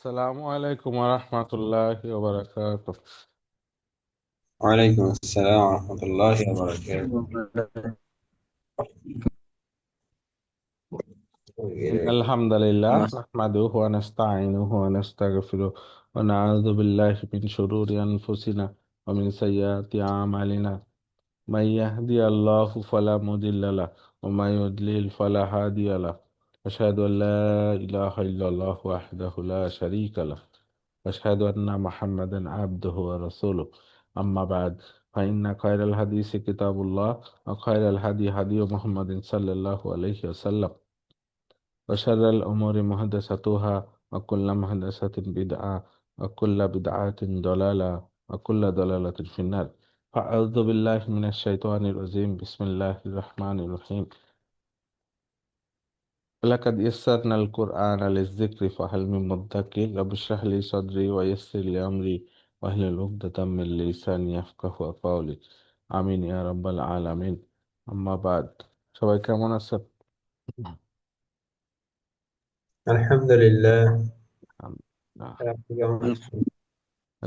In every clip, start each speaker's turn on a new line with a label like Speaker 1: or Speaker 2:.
Speaker 1: আসসালামু আলাইকুম রহমতুল্লাহি ওয়া বারাকাতুহু।
Speaker 2: وعليكم السلام ورحمة الله وبركاته.
Speaker 1: ইন্নাল হামদালিল্লাহ নাহমাদুহু ওয়া নাস্তাঈনুহু ওয়া নাস্তাগফিরুহ ওয়া না'উযু বিল্লাহি মিন শুরুরি আনফুসিনা ওয়া মিন সাইয়্যাতি আ'মালিনা। من يهدي الله فلا مضل له ومن يضلل فلا هادي له. أشهد أن لا إله إلا الله وحده لا شريك له وأشهد أن محمدا عبده ورسوله. أما بعد، فإن خير الحديث كتاب الله وخير الهدي هدي محمد صلى الله عليه وسلم وشر الأمور محدثاتها وكل محدثة بدعة وكل بدعة ضلالة وكل ضلالة في النار. فأعوذ بالله من الشيطان الرجيم. بسم الله الرحمن الرحيم. لقد يسرنا القرآن للذكر فهل من مدكر. رب اشرح لي صدري ويسر لي أمري واحلل عقدة من لساني يفقهوا قولي. آمين يا رب العالمين. أما بعد، সবাই কেমন আছেন?
Speaker 2: الحمد لله.
Speaker 1: আলহামদুলিল্লাহ।
Speaker 2: আপনি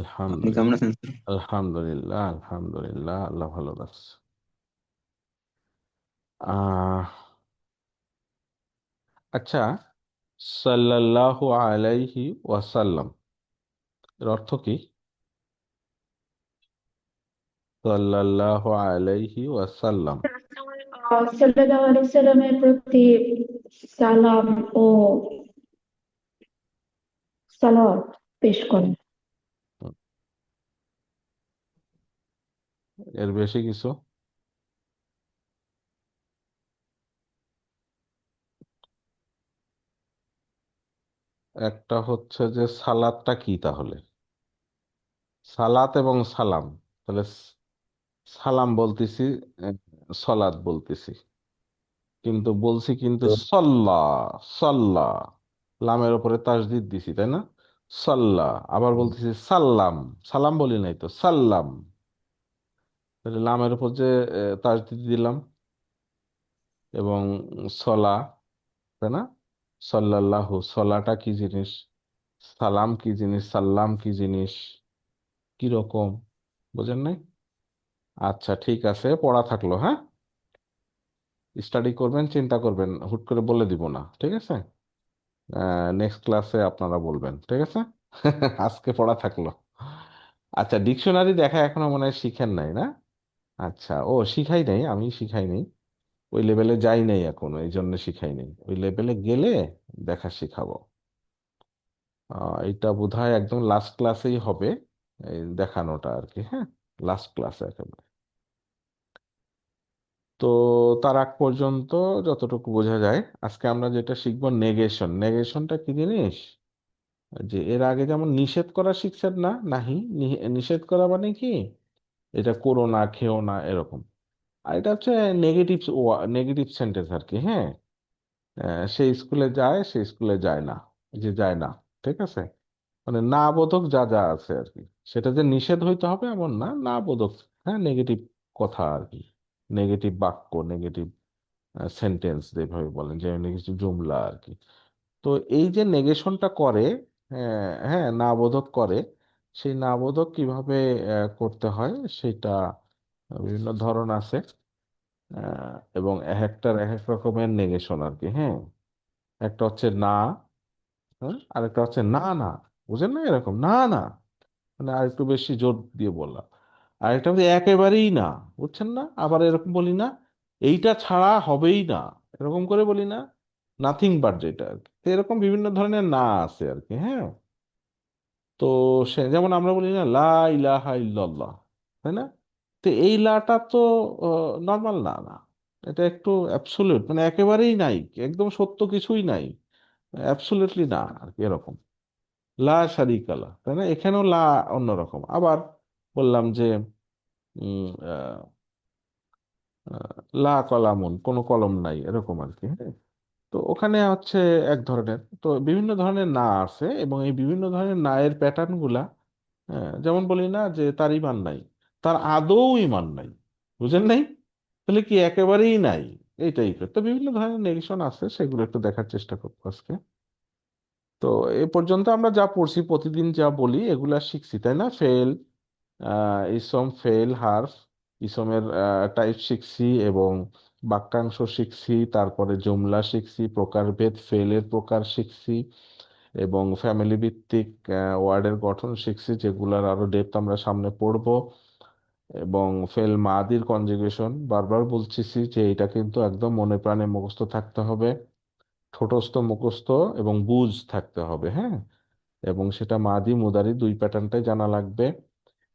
Speaker 1: আলহামদুলিল্লাহ।
Speaker 2: কেমন আছেন স্যার?
Speaker 1: আলহামদুলিল্লাহ, আলহামদুলিল্লাহ, আল্লাহ ভালো রাখছে। আহ আচ্ছা, সাল্লাল্লাহু আলাইহি ওয়াসাল্লাম এর অর্থ কি? সাল্লাল্লাহু আলাইহি ওয়াসাল্লাম।
Speaker 3: সাল্লাল্লাহু আলাইহি সাল্লামের প্রতি সালাম ও সালাওয়াত পেশ করেন।
Speaker 1: এর বেশি কিছু? একটা হচ্ছে যে সালাতটা কি তাহলে? সালাত এবং সালাম। তাহলে সালাম বলতেছি, আহ, সলাত বলতেছি, কিন্তু বলছি কিন্তু
Speaker 2: তো
Speaker 1: সল্লা। সল্লা, লামের উপরে তাসদিদ দিছি, তাই না? সল্লা। আবার বলতেছি সাল্লাম। সালাম বলি নাই তো, সাল্লাম। তাহলে লামের উপর যে তাসদিদ দিলাম, এবং সলা, তাই না? সাল্লাল্লাহু, সলাটা কি জিনিস, সালাম কি জিনিস, সাল্লাম কি জিনিস, কি রকম, বুঝেন নাই? আচ্ছা, ঠিক আছে, পড়া থাকলো, হ্যাঁ। স্টাডি করবেন, চিন্তা করবেন, হুট করে বলে দিব না, ঠিক আছে? নেক্সট ক্লাসে আপনারা বলবেন, ঠিক আছে? আজকে পড়া থাকলো। আচ্ছা, ডিকশনারি দেখা এখনো মনে হয় শিখেন নাই, না? আচ্ছা, ও শিখাই নাই, আমি শিখাই নাই, ওই লেভেলে যাই নাই এখনো, এই জন্য শিখাই নাই। ওই লেভেলে গেলে দেখা শিখাবো। এটা বোধহয় একদম লাস্ট ক্লাসেই হবে, এই দেখানোটা আর কি, হ্যাঁ। লাস্ট ক্লাসে একেবারে। তো তার আগ পর্যন্ত যতটুকু বোঝা যায়, আজকে আমরা যেটা শিখবো নেগেশন। নেগেশনটা কি জিনিস? যে এর আগে যেমন নিষেধ করা শিখছেন না, নাহি, নিষেধ করা মানে কি, এটা করো না, খেও না, এরকম। আর এটা হচ্ছে নেগেটিভ, নেগেটিভ সেন্টেন্স আর কি, হ্যাঁ। সে স্কুলে যায়, সে স্কুলে যায় না, এই যে যায় না, ঠিক আছে? মানে না বোধক যা যা আছে আর কি, সেটা যে নিষেধ হইতে হবে এমন না, না বোধক, হ্যাঁ, নেগেটিভ কথা আর কি, নেগেটিভ বাক্য, নেগেটিভ সেন্টেন্স যেভাবে বলেন, যে নেগেটিভ জুমলা আর কি। তো এই যে নেগেশনটা করে, হ্যাঁ, না বোধক করে, সেই না বোধক কিভাবে করতে হয় সেটা বিভিন্ন ধরন আছে। এবং এক একটার এক এক রকমের নেগেশন আর কি, হ্যাঁ। একটা হচ্ছে না, হ্যাঁ, আরেকটা হচ্ছে না না, বুঝেন না, এরকম না না, মানে আর একটু বেশি জোর দিয়ে বললাম। আরেকটা হচ্ছে একেবারেই না, বুঝছেন না? আবার এরকম বলি না, এইটা ছাড়া হবেই না, এরকম করে বলি না, নাথিং বাট, যেটা আর কি। তো এরকম বিভিন্ন ধরনের না আছে আর কি, হ্যাঁ। তো সে যেমন আমরা বলি না লা ইলাহা ইল্লাল্লাহ, তাই না? তো এই লাটা তো নর্মাল না, না, এটা একটু অ্যাবসোলিউট, মানে একেবারেই নাই, একদম সত্য কিছুই নাই, অ্যাবসোলিউটলি না আর কি, এরকম। লা শারিকা লা, তাই না? এখানেও লা অন্যরকম। আবার বললাম যে উম, আহ, লা কলামুন, কোনো কলম নাই, এরকম আর কি, হ্যাঁ। তো ওখানে হচ্ছে এক ধরনের, তো বিভিন্ন ধরনের না আছে, এবং এই বিভিন্ন ধরনের না এর প্যাটার্ন গুলা, যেমন বলি না যে তার ইমান নাই, তার আদৌ ইমান নাই, বুঝেন নাই? তাহলে কি একেবারেই নাই, এই টাইপের তো বিভিন্ন ধরনের নেগেশন আছে, সেগুলো একটু দেখার চেষ্টা করবো আজকে। তো এ পর্যন্ত আমরা যা পড়ছি, প্রতিদিন যা বলি এগুলা শিখছি, তাই না? ফেল, ইসম, ফেল, হার্ফ, ইসমের টাইপ শিখছি এবং বাক্যাংশ শিখছি, তারপরে জুমলা শিখছি, প্রকারভেদ, ফেলের প্রকার শিখছি এবং ফ্যামিলি ভিত্তিক ওয়ার্ডের গঠন শিখছি, যেগুলার আরো ডেপথ আমরা সামনে পড়বো। এবং ফেল মাদির কনজুগেশন বারবার বলতেছি যে এটা কিন্তু একদম মনে প্রাণে মুখস্থ থাকতে হবে, ঠোঁটস্থ মুখস্থ এবং বুঝ থাকতে হবে, হ্যাঁ। এবং সেটা মাদি মুদারি দুই প্যাটার্নটাই জানা লাগবে।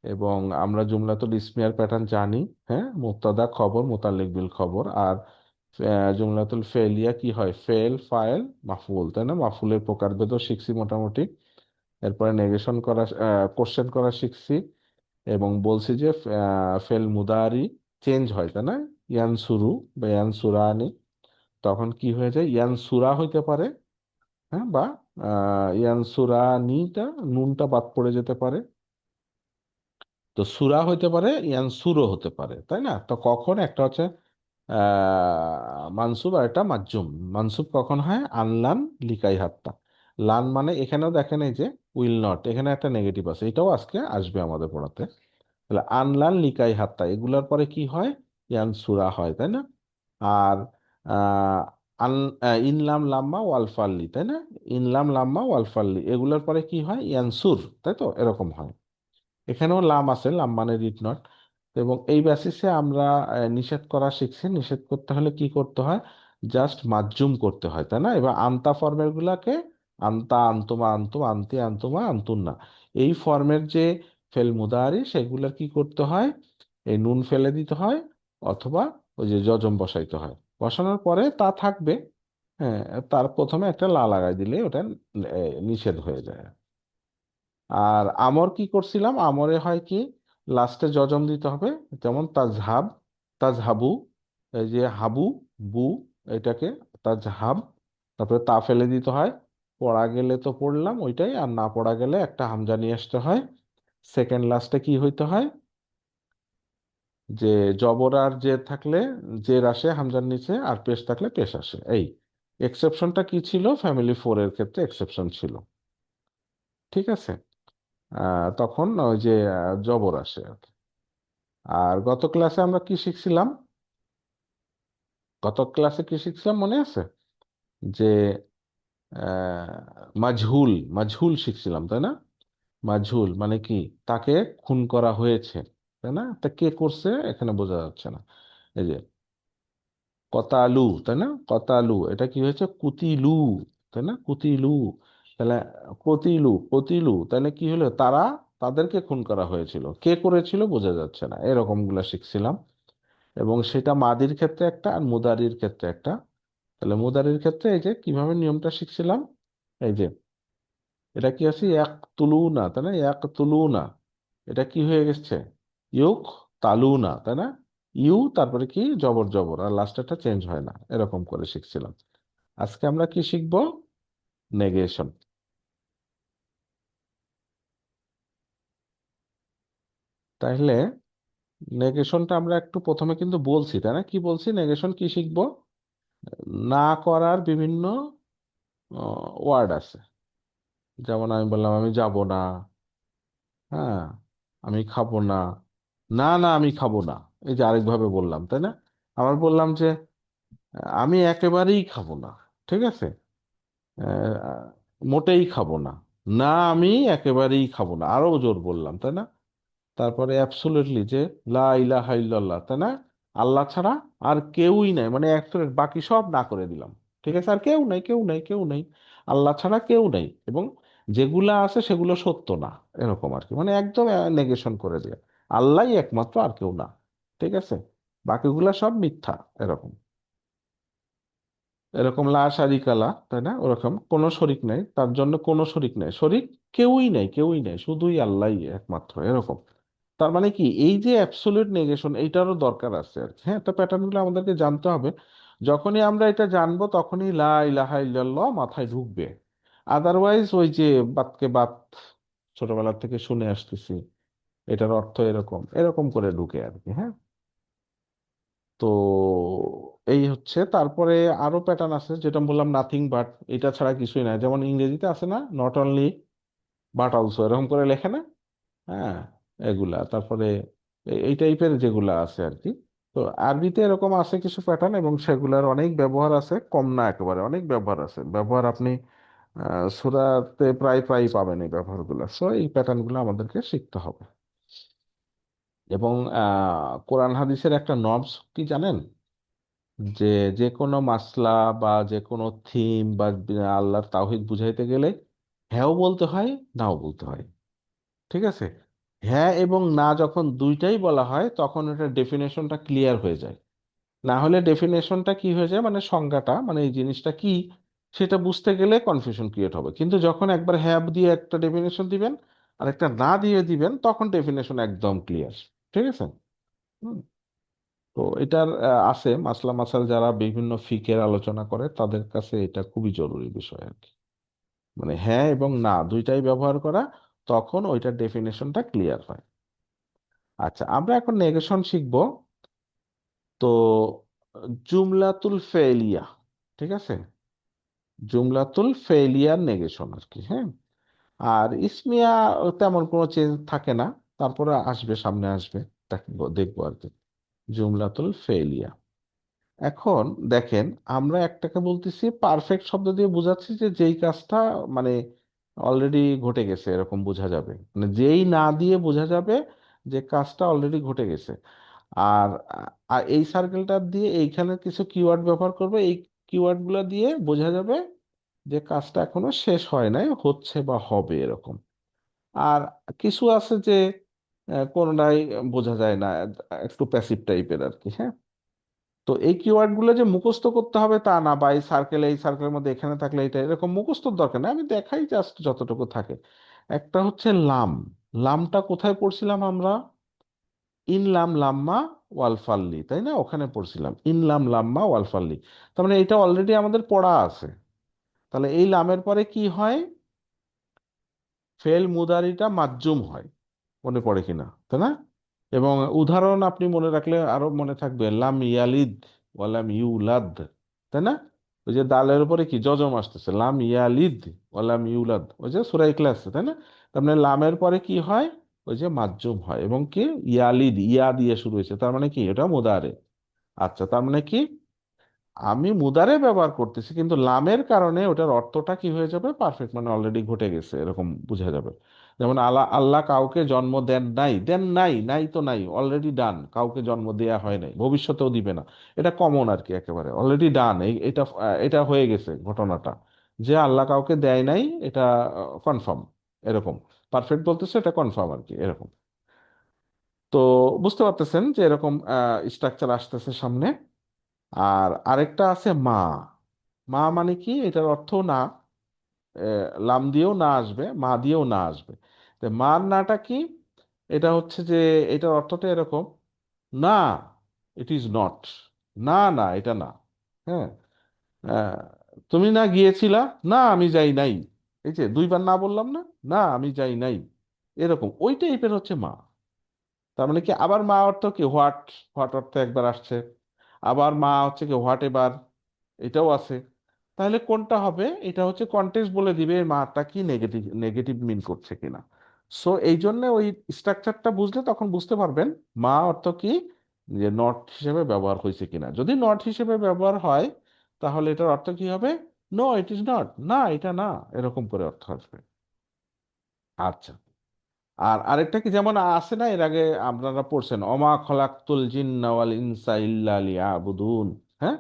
Speaker 1: এবং আমরা জুমলাতুল ইসমিয়ার প্যাটার্ন জানি, হ্যাঁ, মুবতাদা খবর, মুতাল্লিক বিল খবর। আর জুমলাতুল ফেলিয়া কি হয়? ফেল, ফাইল, মাফউল, তাই না? মাফুলের প্রকারভেদও শিখছি মোটামুটি। এরপরে নেগেশন করা, কোশ্চেন করা শিখছি এবং বলছি যে ফেল মুদারি চেঞ্জ হয়, তাই না? ইয়ানসুরু বা ইয়ানসুরানি, তখন কি হয়ে যায়? ইয়ানসুরা হইতে পারে, হ্যাঁ, বা ইয়ানসুরানিটা নুনটা বাদ পড়ে যেতে পারে। তো সুরা হইতে পারে, ইয়ানসুরও হতে পারে, তাই না? তো কখন একটা হচ্ছে মানসুব আর একটা মাজজুম। মানসুব কখন হয়? আনলান লিকাই হাত্তা। লান মানে এখানেও দেখেন এই যে উইল নট, এখানে একটা নেগেটিভ আছে, এটাও আজকে আসবে আমাদের পড়াতে। তাহলে আনলান লিকাই হাত্তা এগুলার পরে কি হয়? ইয়ানসুরা হয়, তাই না? আর আহ আন ইনলাম লাম্মা ওয়ালফাল্লি, তাই না? ইনলাম লাম্মা ওয়ালফাল্লি এগুলার পরে কি হয়? ইয়ানসুর, তাই তো? এরকম হয়। এখানেও লাম আছে, লাম মানে রিড নট। এবং এই বেসিসে আমরা নিষেধ করা শিখছি। নিষেধ করতে হলে কি করতে হয়? জাস্ট মাজজুম করতে হয়, তাই না? এবার আনতা ফর্মের গুলাকে আনতা, আনতুমা, আনতুম, আনতি, আনতুমা, আনতুন্না, এই ফর্মের যে ফেল মুদারি সেগুলা কি করতে হয়? এই নুন ফেলে দিতে হয়, অথবা ওই যে জজম বসাইতে হয়। বসানোর পরে তা থাকবে, হ্যাঁ, তার প্রথমে একটা লা লাগাই দিলে ওটা নিষেধ হয়ে যায়। আর আমর কি করছিলাম? আমরে হয় কি, লাস্টে যজম দিতে হবে। যেমন তাজহাব, তাজহাবু, এই যে হাবু, বু, এটাকে তাজহাব, তারপরে তা ফেলে দিতে হয়। পড়া গেলে তো পড়লাম ওইটাই, আর না পড়া গেলে একটা হামজা নিয়ে আসতে হয়। সেকেন্ড লাস্টে কি হইতে হয়? যে জবর আর জের থাকলে জের আসে হামজার নিচে, আর পেশ থাকলে পেশ আসে। এই এক্সেপশনটা কি ছিল? ফ্যামিলি ফোর এর ক্ষেত্রে এক্সেপশন ছিল, ঠিক আছে? তখন ওই যে জবর আসে আর কি। আর গত ক্লাসে আমরা কি শিখছিলাম? গত ক্লাসে কি শিখছিলাম মনে আছে? যে মাঝহুল, মাঝহুল শিখছিলাম, তাই না? মাঝহুল মানে কি? তাকে খুন করা হয়েছে, তাই না? তা কে করছে এখানে বোঝা যাচ্ছে না। এই যে কতালু, তাই না? কতালু, এটা কি হয়েছে? কুতিলু, তাই না? কুতিলু। তাহলে কতিলু, কতিলু, তাহলে কি হলো? তারা, তাদেরকে খুন করা হয়েছিল, কে করেছিল বোঝা যাচ্ছে না, এরকম গুলা শিখছিলাম। এবং সেটা মাদির ক্ষেত্রে একটা আর মুদারির ক্ষেত্রে একটা। তাহলে মুদারির ক্ষেত্রে এই যে কিভাবে নিয়মটা শিখছিলাম, এই যে এটা কি আছে? এক তুলু না, তাই না? এক তুলু না, এটা কি হয়ে গেছে? ইউক তালু না, তাই না? ইউ তারপরে কি জবর, জবর, আর লাস্টেরটা চেঞ্জ হয় না, এরকম করে শিখছিলাম। আজকে আমরা কি শিখবো? নেগেশন। তাহলে নেগেশনটা আমরা একটু প্রথমে কিন্তু বলছি, তাই না? কি বলছি? নেগেশন কি শিখবো? না করার বিভিন্ন ওয়ার্ড আছে। যেমন আমি বললাম আমি যাব না, হ্যাঁ, আমি খাবো না, না না আমি খাবো না, এই যে আরেকভাবে বললাম, তাই না? আবার বললাম যে আমি একেবারেই খাবো না, ঠিক আছে? আহ, মোটেই খাবো না, না আমি একেবারেই খাবো না, আরো জোর বললাম, তাই না? তারপরে অ্যাবসোলিউটলি, যে লা ইলাহা ইল্লাল্লাহ, তাই না? আল্লাহ ছাড়া আর কেউই নাই, মানে বাকি সব না করে দিলাম, ঠিক আছে? আর কেউ নাই, কেউ নাই, কেউ নাই, আল্লাহ ছাড়া কেউ নাই। এবং যেগুলা আছে সেগুলো সত্য না, এরকম আর কি, মানে একদম নেগেশন করে দিয়ে আল্লাহই একমাত্র, আর কেউ না, ঠিক আছে? বাকিগুলা সব মিথ্যা, এরকম। এরকম লা শারিকা লা, তাই না? ওরকম কোনো শরিক নাই, তার জন্য কোনো শরিক নাই, শরিক কেউই নাই, কেউই নাই, শুধুই আল্লাহই একমাত্র, এরকম। তার মানে কি, এই যে অ্যাবসলিউট নেগেশন, এইটারও দরকার আছে আর কি। হ্যাঁ, তো প্যাটার্ন গুলো আমাদেরকে জানতে হবে। যখনই আমরা এটা জানবো তখনই লা ইলাহা ইল্লাল্লাহ মাথায় ঢুকবে। আদারওয়াইজ ওই যে বাতকে বাত ছোটবেলা থেকে শুনে আসতেছি, এটার অর্থ এরকম, এরকম করে ঢুকে আর কি, হ্যাঁ। তো এই হচ্ছে, তারপরে আরো প্যাটার্ন আছে যেটা বললাম নাথিং বাট, এটা ছাড়া কিছুই নাই। যেমন ইংরেজিতে আছে না, নট অনলি বাট অলসো, এরকম করে লেখে না? হ্যাঁ, এগুলা। তারপরে এই টাইপের যেগুলা আছে আর কি। তো আরবিতে এরকম আছে কিছু প্যাটার্ন, এবং সেগুলার অনেক ব্যবহার আছে, কম না একেবারে, অনেক ব্যবহার আছে। ব্যবহার আপনি সূরাতে প্রায় প্রায় পাবেন এই ব্যবহারগুলো। সো এই প্যাটার্নগুলো আমাদেরকে শিখতে হবে। এবং কোরআন হাদিসের একটা নর্মস কি জানেন? যে যে কোনো মাসলা বা যে কোনো থিম বা আল্লাহর তাওহীদ বুঝাইতে গেলে হ্যাঁও বলতে হয়, নাও বলতে হয়। ঠিক আছে? হ্যাঁ এবং না যখন দুইটাই বলা হয়, তখন এটা ডেফিনেশনটা ক্লিয়ার হয়ে যায়। না হলে ডেফিনেশনটা কি হয়ে যায়, মানে সংজ্ঞাটা, মানে এই জিনিসটা কি সেটা বুঝতে গেলে কনফিউশন ক্রিয়েট হবে। কিন্তু যখন একবার হ্যাঁ দিয়ে একটা ডেফিনেশন দিবেন আর একটা না দিয়ে দিবেন, তখন ডেফিনেশন একদম ক্লিয়ার। ঠিক আছে? হুম। তো এটার আছে মাসলা মাসাল, যারা বিভিন্ন ফিকের আলোচনা করে তাদের কাছে এটা খুবই জরুরি বিষয় আর কি। মানে হ্যাঁ এবং না দুইটাই ব্যবহার করা, তখন ওইটার ডেফিনেশনটা ক্লিয়ার হয়। আচ্ছা, আমরা এখন নেগেশন শিখব। তো জুমলাতুল ফেলিয়া, ঠিক আছে? জুমলাতুল ফেলিয়ার নেগেশন আর কি, হ্যাঁ। আর ইসমিয়া তেমন কোনো চেঞ্জ থাকে না, তারপরে আসবে, সামনে আসবে, দেখবো দেখবো আর কি। জুমলাতুল ফেলিয়া। এখন দেখেন, আমরা একটাকে বলতেছি পারফেক্ট শব্দ দিয়ে বোঝাচ্ছি যে যেই কাজটা মানে অলরেডি ঘটে গেছে, এরকম বোঝা যাবে। মানে যেই না দিয়ে বোঝা যাবে যে কাজটা অলরেডি ঘটে গেছে। আর আর এই সার্কেলটা দিয়ে এইখানে কিছু কিওয়ার্ড ব্যবহার করবে, এই কিওয়ার্ড গুলো দিয়ে বোঝা যাবে যে কাজটা এখনো শেষ হয় নাই, হচ্ছে বা হবে, এরকম। আর কিছু আছে যে কোনোটাই বোঝা যায় না, একটু প্যাসিভ টাইপের আর কি, হ্যাঁ। তো এই কিওয়ার্ড গুলো যে মুখস্থ করতে হবে তা না, বা এই সার্কেলের মধ্যে এখানে থাকলে এটা এরকম মুখস্থর দরকার নেই, আমি দেখাই জাস্ট যতটুকু থাকে। একটা হচ্ছে লাম। লামটা কোথায় পড়ছিলাম আমরা? ইনলাম লাম্মা ওয়াল ফাল্লি, তাই না? ওখানে পড়ছিলাম ইনলাম লাম্মা ওয়াল ফাল্লি। তার মানে এটা অলরেডি আমাদের পড়া আছে। তাহলে এই লামের পরে কি হয়? ফেল মুদারিটা মাজজুম হয়। মনে পড়ে কিনা, তাই না? এবং উদাহরণ আপনি মনে রাখলে আরো মনে থাকবে, লাম ইয়ালিদ ওয়ালাম ইউলাদ, তাই না? ওই যে দালের উপরে কি জজম আসতেছে, লাম ইয়ালিদ ওয়ালাম ইউলাদ, ওই যে সূরা ইখলাস, তাই না? তার মানে লামের পরে কি হয়? ওই যে মাজজুম হয়, এবং কি ইয়ালিদ, ইয়া দিয়ে শুরু হয়েছে, তার মানে কি এটা মুদারে। আচ্ছা, তার মানে কি আমি মুদারে ব্যবহার করতেছি, কিন্তু লামের কারণে ওটার অর্থটা কি হয়ে যাবে? পারফেক্ট, মানে অলরেডি ঘটে গেছে, এরকম বোঝা যাবে। যেমন আল্লাহ আল্লাহ কাউকে জন্ম দেন নাই, দেন নাই, নাই তো নাই, অলরেডি ডান, কাউকে জন্ম দেয়া হয় নাই, ভবিষ্যতেও দিবে না। এটা কমন আর কি, একেবারে অলরেডি ডান, এটা এটা হয়ে গেছে ঘটনাটা, যে আল্লাহ কাউকে দেয় নাই, এটা কনফার্ম, এরকম। পারফেক্ট বলতেছে, এটা কনফার্ম আর কি, এরকম। তো বুঝতে পারতেছেন যে এরকম স্ট্রাকচার আসতেছে সামনে। আর আরেকটা আছে মা। মা মানে কি? এটার অর্থ না, লাম দিয়েও না আসবে, মা দিয়েও না আসবে। তো মার নাটা কি? এটা হচ্ছে যে এটার অর্থটা এরকম, না, ইট ইজ নট, না না এটা না। হ্যাঁ, আহ, তুমি না গিয়েছিলা, না আমি যাই নাই। এই যে দুইবার না বললাম না, না আমি যাই নাই, এরকম ওই টাইপের হচ্ছে মা। তার মানে কি, আবার মা অর্থ কি হোয়াট, হোয়াট অর্থ একবার আসছে। আবার মা হচ্ছে কি হোয়াট এবার, এটাও আছে। তাহলে কোনটা হবে? এটা হচ্ছে কন্টেক্সট বলে দিবে এর মাটা কি নেগেটিভ, নেগেটিভ মিন করছে কিনা। সো এই জন্য ওই স্ট্রাকচারটা বুঝলে তখন বুঝতে পারবেন মা অর্থ কি, যে নট হিসেবে ব্যবহার হয়েছে কিনা। যদি নট হিসেবে ব্যবহার হয়, তাহলে এটার অর্থ কি হবে? নো ইট ইজ নট, না এটা না, এরকম করে অর্থ আসবে। আচ্ছা, আর আরেকটা কি, যেমন আছে না, এর আগে আপনারা পড়ছেন, অমা খলাকতুল জিন্না ওয়াল ইনসা ইল্লা লিয়াবুদুন। হ্যাঁ,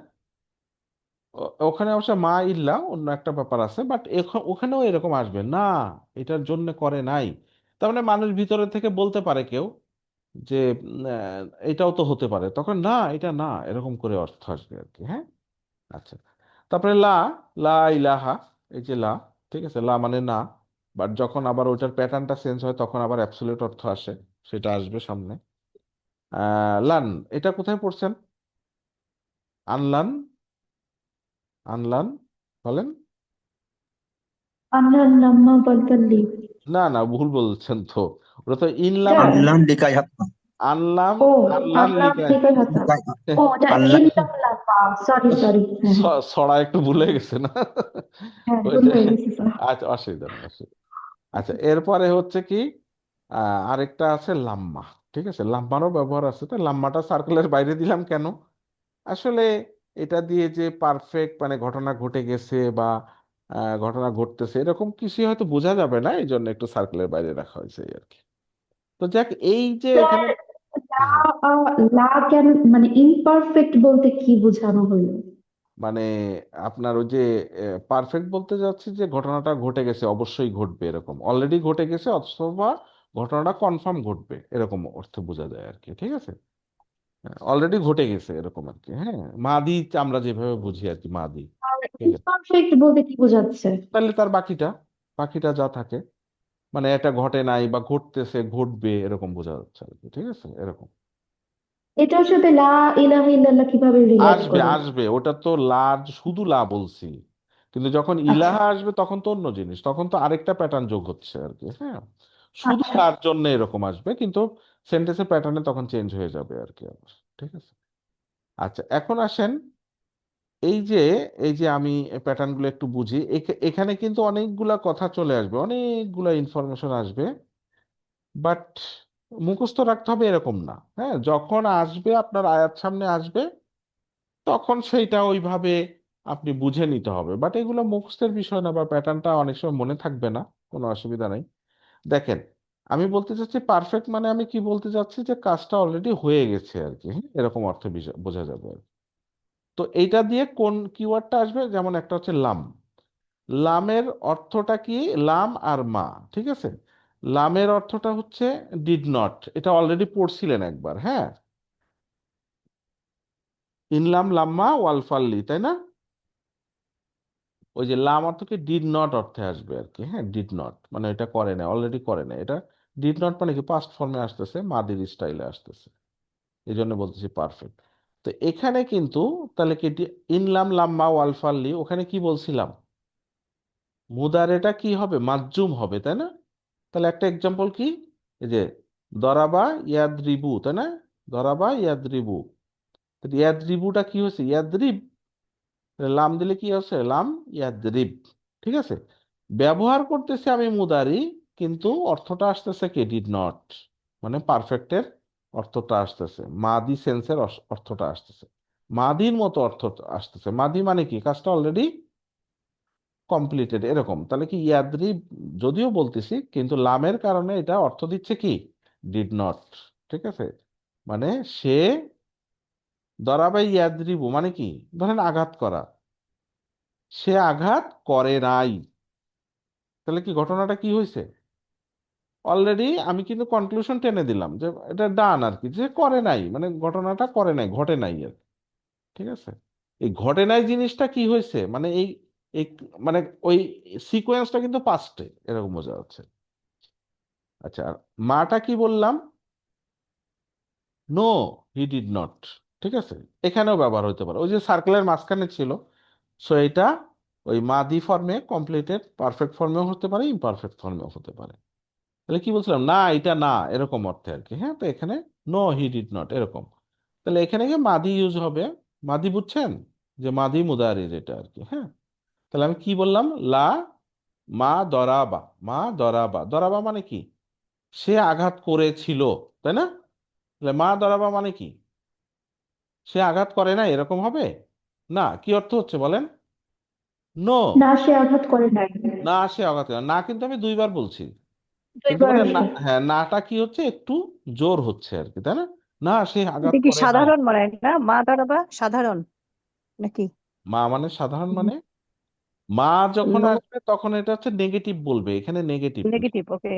Speaker 1: ওখানে অবশ্য মা ইল্লা অন্য একটা ব্যাপার আছে, বাট ওখানেও এরকম আসবে না, এটার জন্য করে নাই। তার মানে মানুষ ভিতরে থেকে বলতে পারে কেউ যে এটাও তো হতে পারে, তখন না এটা না, এরকম করে অর্থ আসবে আর কি, হ্যাঁ। আচ্ছা, তারপরে লা, লা ইলাহা, এই যে লা, ঠিক আছে, লা মানে না। বাট যখন আবার ওইটার প্যাটার্নটা চেঞ্জ হয়, তখন আবার অ্যাবসলিউট অর্থ আসে, সেটা আসবে সামনে। লান, এটা কোথায় পড়ছেন? আনলান, আনলান বলেন।
Speaker 3: أنا لما بلغ لي
Speaker 1: না না, ভুল বলছেন তো, ওটা তো ইনলাম।
Speaker 3: جاء
Speaker 2: আল্লাহ লিখাই হাত।
Speaker 1: আনলাম,
Speaker 3: ও,
Speaker 1: আনলাম
Speaker 3: আল্লাহ
Speaker 1: লিখা।
Speaker 3: লিখাই হাসান। ও, ওটা
Speaker 2: আল্লাহ।
Speaker 3: ইল্লাল্লাহ। সরি সরি, হ্যাঁ হ্যাঁ।
Speaker 1: ছড়া একটু ভুলে গেছে না?
Speaker 3: হ্যাঁ,
Speaker 1: ওই
Speaker 3: ভুল
Speaker 1: যে,
Speaker 3: হয়ে গেছে স্যার।
Speaker 1: আচ্ছা অসুবিধা নেই, অসুবিধা। আচ্ছা, এরপরে হচ্ছে কি, আরেকটা আছে লাম্মা। ঠিক আছে, লাম্মারও ব্যবহার আছে। তো লাম্মাটা সার্কেলের বাইরে দিলাম কেন? আসলে এটা দিয়ে যে পারফেক্ট মানে ঘটনা ঘটে গেছে বা ঘটনা ঘটতেছে এরকম কিছু হয়তো বোঝা যাবে না, এই জন্য একটু সার্কেলের বাইরে রাখা হয়েছে এই আর কি। তো যাক, এই যে
Speaker 3: স্যার,
Speaker 1: এখানে,
Speaker 3: লা
Speaker 1: হ্যাঁ,
Speaker 3: লা কেন, মানে ইমপারফেক্ট বলতে কি বোঝানো হলো?
Speaker 1: মানে আপনার ওই যে পারফেক্ট বলতে যাচ্ছি যে ঘটনাটা ঘটে গেছে, অবশ্যই ঘটবে এরকম, অলরেডি ঘটে গেছে অথবা ঘটনাটা কনফার্ম ঘটবে এরকম অর্থ বোঝা যায় আর কি। ঠিক আছে, অলরেডি ঘটে গেছে এরকম আর কি। হ্যাঁ, মাদি আমরা যেভাবে বুঝি আর কি, মাদি।
Speaker 3: আর
Speaker 1: ঠিক আছে,
Speaker 3: ইমপারফেক্ট বলতে কি বোঝাচ্ছে?
Speaker 1: তাহলে তার বাকিটা, বাকিটা যা থাকে, মানে এটা ঘটে নাই বা ঘটতেছে, ঘটবে এরকম বোঝা যাচ্ছে আর কি। ঠিক আছে, এরকম।
Speaker 3: এটার সাথে লা ইলাহা ইল্লাল্লাহ কিভাবে রিলেট
Speaker 1: আসবে,
Speaker 3: করে?
Speaker 1: আসবে, ওটা তো লা, শুধু লা বলছি, কিন্তু যখন
Speaker 3: আচ্ছা
Speaker 1: ইলাহা আসবে তখন তো অন্য জিনিস, তখন তো আরেকটা প্যাটার্ন যোগ হচ্ছে আর কি। হ্যাঁ, শুধু
Speaker 3: আচ্ছা।
Speaker 1: লার জন্য এরকম আসবে, কিন্তু সেন্টেন্সের প্যাটার্নে তখন চেঞ্জ হয়ে যাবে আর কি আবার। ঠিক আছে, আচ্ছা এখন আসেন, এই যে, এই যে আমি প্যাটার্ন গুলো একটু বুঝি, এখানে কিন্তু অনেকগুলা কথা চলে আসবে, অনেকগুলা ইনফরমেশন আসবে, বাট মুখস্থ রাখতে হবে এরকম না। হ্যাঁ, যখন আসবে আপনার আয়াত সামনে আসবে তখন সেইটা ওইভাবে আপনি বুঝে নিতে হবে, বাট এগুলো মুখস্থের বিষয় না, বা প্যাটার্নটা অনেক সময় মনে থাকবে না, কোনো অসুবিধা নেই। দেখেন, আমি বলতে চাচ্ছি পারফেক্ট মানে আমি কি বলতে চাচ্ছি, যে কাজটা অলরেডি হয়ে গেছে আর কি। হ্যাঁ, এরকম অর্থে বোঝা যাবে আর কি। তো এইটা দিয়ে কোন কিওয়ার্ডটা আসবে, যেমন একটা হচ্ছে লাম। লামের অর্থটা কি? লাম আর মা। ঠিক আছে, লামের অর্থটা হচ্ছে ডিড নট, এটা অলরেডি পড়ছিলেন একবার। হ্যাঁ, ইনলাম লাম্মা ওয়ালফাল্লি, তাই না? ওই যে লাম অর্থ কি ডিড নট অর্থে আসবে আর কি। হ্যাঁ, ডিড নট মানে এটা করে না, অলরেডি করে না। এটা ডিড নট মানে কি পাস্ট ফর্মে আসতেছে, মাদির স্টাইলে আসতেছে, এই জন্য বলতেছি পারফেক্ট। তো এখানে কিন্তু তাহলে কি ইনলাম লাম্মা ওয়ালফাল্লি, ওখানে কি বলছিলাম, মুদারেটা কি হবে? মাজজুম হবে, তাই না? তাহলে একটা এক্সাম্পল কি, এই যে দরাবা ইয়াদরিবু, তাই না? দরাবা ইয়াদরিবু, ইয়াদরিবুটা কি হয়েছে? ইয়াদরিব, লাম দিলে কি হচ্ছে? লাম ইয়াদরিব। ঠিক আছে, ব্যবহার করতেছি আমি মুদারি, কিন্তু অর্থটা আসতেছে কি? ডিড নট, মানে পারফেক্টের অর্থটা আসতেছে, মাদি সেন্সের অর্থটা আসতেছে, মাদির মতো অর্থ আসতেছে। মাদি মানে কি কাজটা অলরেডি কমপ্লিটেড এরকম। তাহলে কি ইয়াদ্রিব যদিও বলতেছি, কিন্তু লামের কারণে এটা অর্থ দিচ্ছে কি? Did not. ঠিক আছে, মানে সে, দরাবাই ইয়াদ্রিবু মানে কি, ধরেন আঘাত করা, সে আঘাত করে নাই। তাহলে কি ঘটনাটা কি হয়েছে? অলরেডি আমি কিন্তু কনক্লুশন টেনে দিলাম যে এটা ডান আর কি, যে করে নাই মানে ঘটনাটা করে নাই, ঘটে নাই আর কি। ঠিক আছে, এই ঘটে নাই জিনিসটা কি হয়েছে, মানে এই এই মানে ওই সিকোয়েন্সটা কিন্তু পাস্টে, এরকম বোঝা যাচ্ছে। আচ্ছা, আর মাটা কি বললাম? No, he did not. ঠিক আছে, এখানেও ব্যবহার হতে পারে, ওই যে সার্কেলের মাঝখানে ছিল। সো এটা ওই মাদি ফর্মে, কমপ্লিটেড পারফেক্ট ফর্মেও হতে পারে, ইমপারফেক্ট ফর্মেও হতে পারে। তাহলে কি বলছিলাম, না এটা না, এরকম অর্থে আর কি। হ্যাঁ, তো এখানে নো হি ডিড নট এরকম। তাহলে এখানে কি মাদি ইউজ হবে, মাদি বুঝছেন, যে মাদি মুদারি যেটা আর কি। হ্যাঁ, তাহলে আমি কি বললাম, লা মা দরাবা, মা দরাবা, দরাবা মানে কি? সে আঘাত করেছিল, তাই না? তাহলে মা দরাবা মানে কি? সে আঘাত করে না, এরকম হবে না। কি অর্থ হচ্ছে বলেন? নো,
Speaker 3: না, সে আঘাত করে নাই।
Speaker 1: না সে আঘাত করে না। না কিন্তু আমি দুইবার বলছি, কিন্তু
Speaker 3: দুইবার
Speaker 1: মানে না,
Speaker 3: আসে।
Speaker 1: হ্যাঁ নাটা কি হচ্ছে, একটু জোর হচ্ছে আর কি, তাই না? না সে আঘাত
Speaker 4: এটা কি
Speaker 1: করে নাই।
Speaker 4: সাধারণ মানে না, মা দাঁড়াবা সাধারণ নাকি?
Speaker 1: মা মানে সাধারণ, মানে মা যখন
Speaker 4: নো,
Speaker 1: আসবে তখন এটা হচ্ছে নেগেটিভ বলবে, এখানে নেগেটিভ।
Speaker 4: নেগেটিভ, ওকে,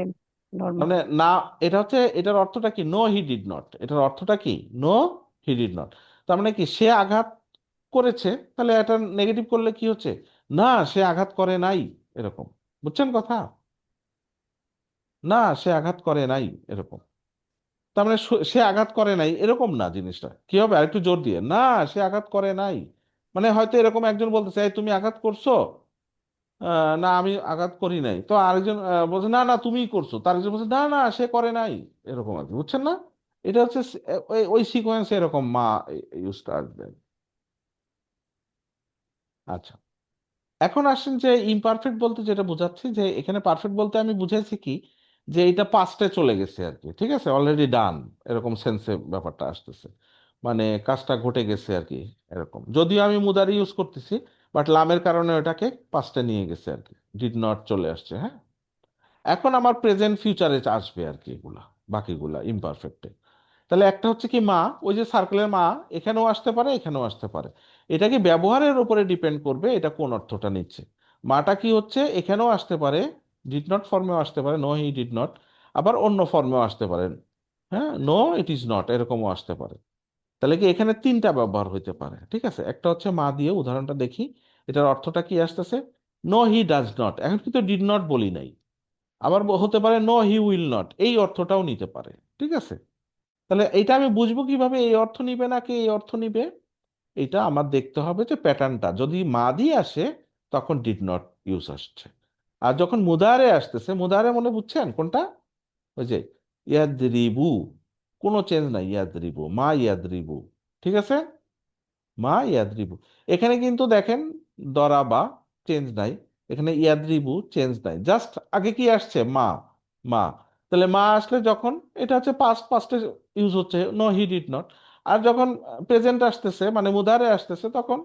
Speaker 4: নর্মাল।
Speaker 1: মানে না, এটা হচ্ছে, এটার অর্থটা কি? নো হি ডিড নট, এটার অর্থটা কি? No he did not. তার মানে কি সে আঘাত করেছে, তাহলে এটা নেগেটিভ করলে কি হচ্ছে? না সে আঘাত করে নাই, এরকম। বুঝছেন কথা? না সে আঘাত করে নাই, এরকম। তার মানে সে আঘাত করে নাই এরকম না, জিনিসটা কি হবে আরেকটু জোর দিয়ে, না সে আঘাত করে নাই। মানে হয়তো এরকম একজন বলতেছে, "এই, তুমি আঘাত করছো?" না আমি আঘাত করি নাই। তো আরেকজন বলছে, "না না তুমিই করছো।" তার একজন বলছে, "না না সে করে নাই।" এরকম আর কি, বুঝছেন না? এটা হচ্ছে ওই ওই সিকোয়েন্সে এরকম মা ইউজটা আসবে। আচ্ছা, এখন আসেন যে ইমপারফেক্ট বলতে যেটা বোঝাচ্ছি, যে এখানে পারফেক্ট বলতে আমি বুঝাইছি কি, যে এটা পাস্টে চলে গেছে আর কি, ঠিক আছে, অলরেডি ডান, এরকম সেন্সে ব্যাপারটা আসতেছে, মানে কাজটা ঘটে গেছে আর কি। এরকম যদিও আমি মুদারি ইউজ করতেছি, বাট লামের কারণে ওটাকে পাস্টে নিয়ে গেছে আর কি, ডিড নট চলে আসছে। হ্যাঁ, এখন আমার প্রেজেন্ট ফিউচারে আসবে আর কি এগুলা, বাকিগুলা ইমপারফেক্টে। তাহলে একটা হচ্ছে কি মা, ওই যে সার্কেলের মা, এখানেও আসতে পারে এখানেও আসতে পারে। এটা কি ব্যবহারের উপরে ডিপেন্ড করবে, এটা কোন অর্থটা নিচ্ছে। মাটা কি হচ্ছে, এখানেও আসতে পারে, ডিড নট ফর্মেও আসতে পারে, নো হি ডিড নট, আবার অন্য ফর্মেও আসতে পারে, হ্যাঁ, নো ইট ইজ নট এরকমও আসতে পারে। তাহলে কি এখানে তিনটা ব্যবহার হইতে পারে, ঠিক আছে। একটা হচ্ছে মা দিয়ে, উদাহরণটা দেখি, এটার অর্থটা কি আসতেছে, নো হি ডাজ নট, এখন কিন্তু ডিড নট বলি নাই। আবার হতে পারে নো হি উইল নট, এই অর্থটাও নিতে পারে, ঠিক আছে। তাহলে এটা আমি বুঝবো কিভাবে এই অর্থ নিবে নাকি এই অর্থ নিবে। এটা আমার দেখতে হবে যে প্যাটার্নটা যদি মা দিয়ে আসে তখন ডিড নট ইউজ আসছে, আর যখন মুদারে আসতেছে, মুদারে মনে বুঝছেন কোনটা, ওই যে ইয়াদরিবু, কোনো চেঞ্জ নাই, ইয়াদরিবু মা ইয়াদরিবু, ঠিক আছে, মা ইয়াদরিবু। এখানে কিন্তু দেখেন দরাবা চেঞ্জ নাই, এখানে ইয়াদরিবু চেঞ্জ নাই, জাস্ট আগে কি আসছে মা, মা। তাহলে মা আসলে যখন, এটা হচ্ছে পাস্ট, পাস্টে ইউজ হচ্ছে নো হি ডিড নট। আর যখন প্রেজেন্ট আসতেছে মানে মুদারে আসতেছে তখন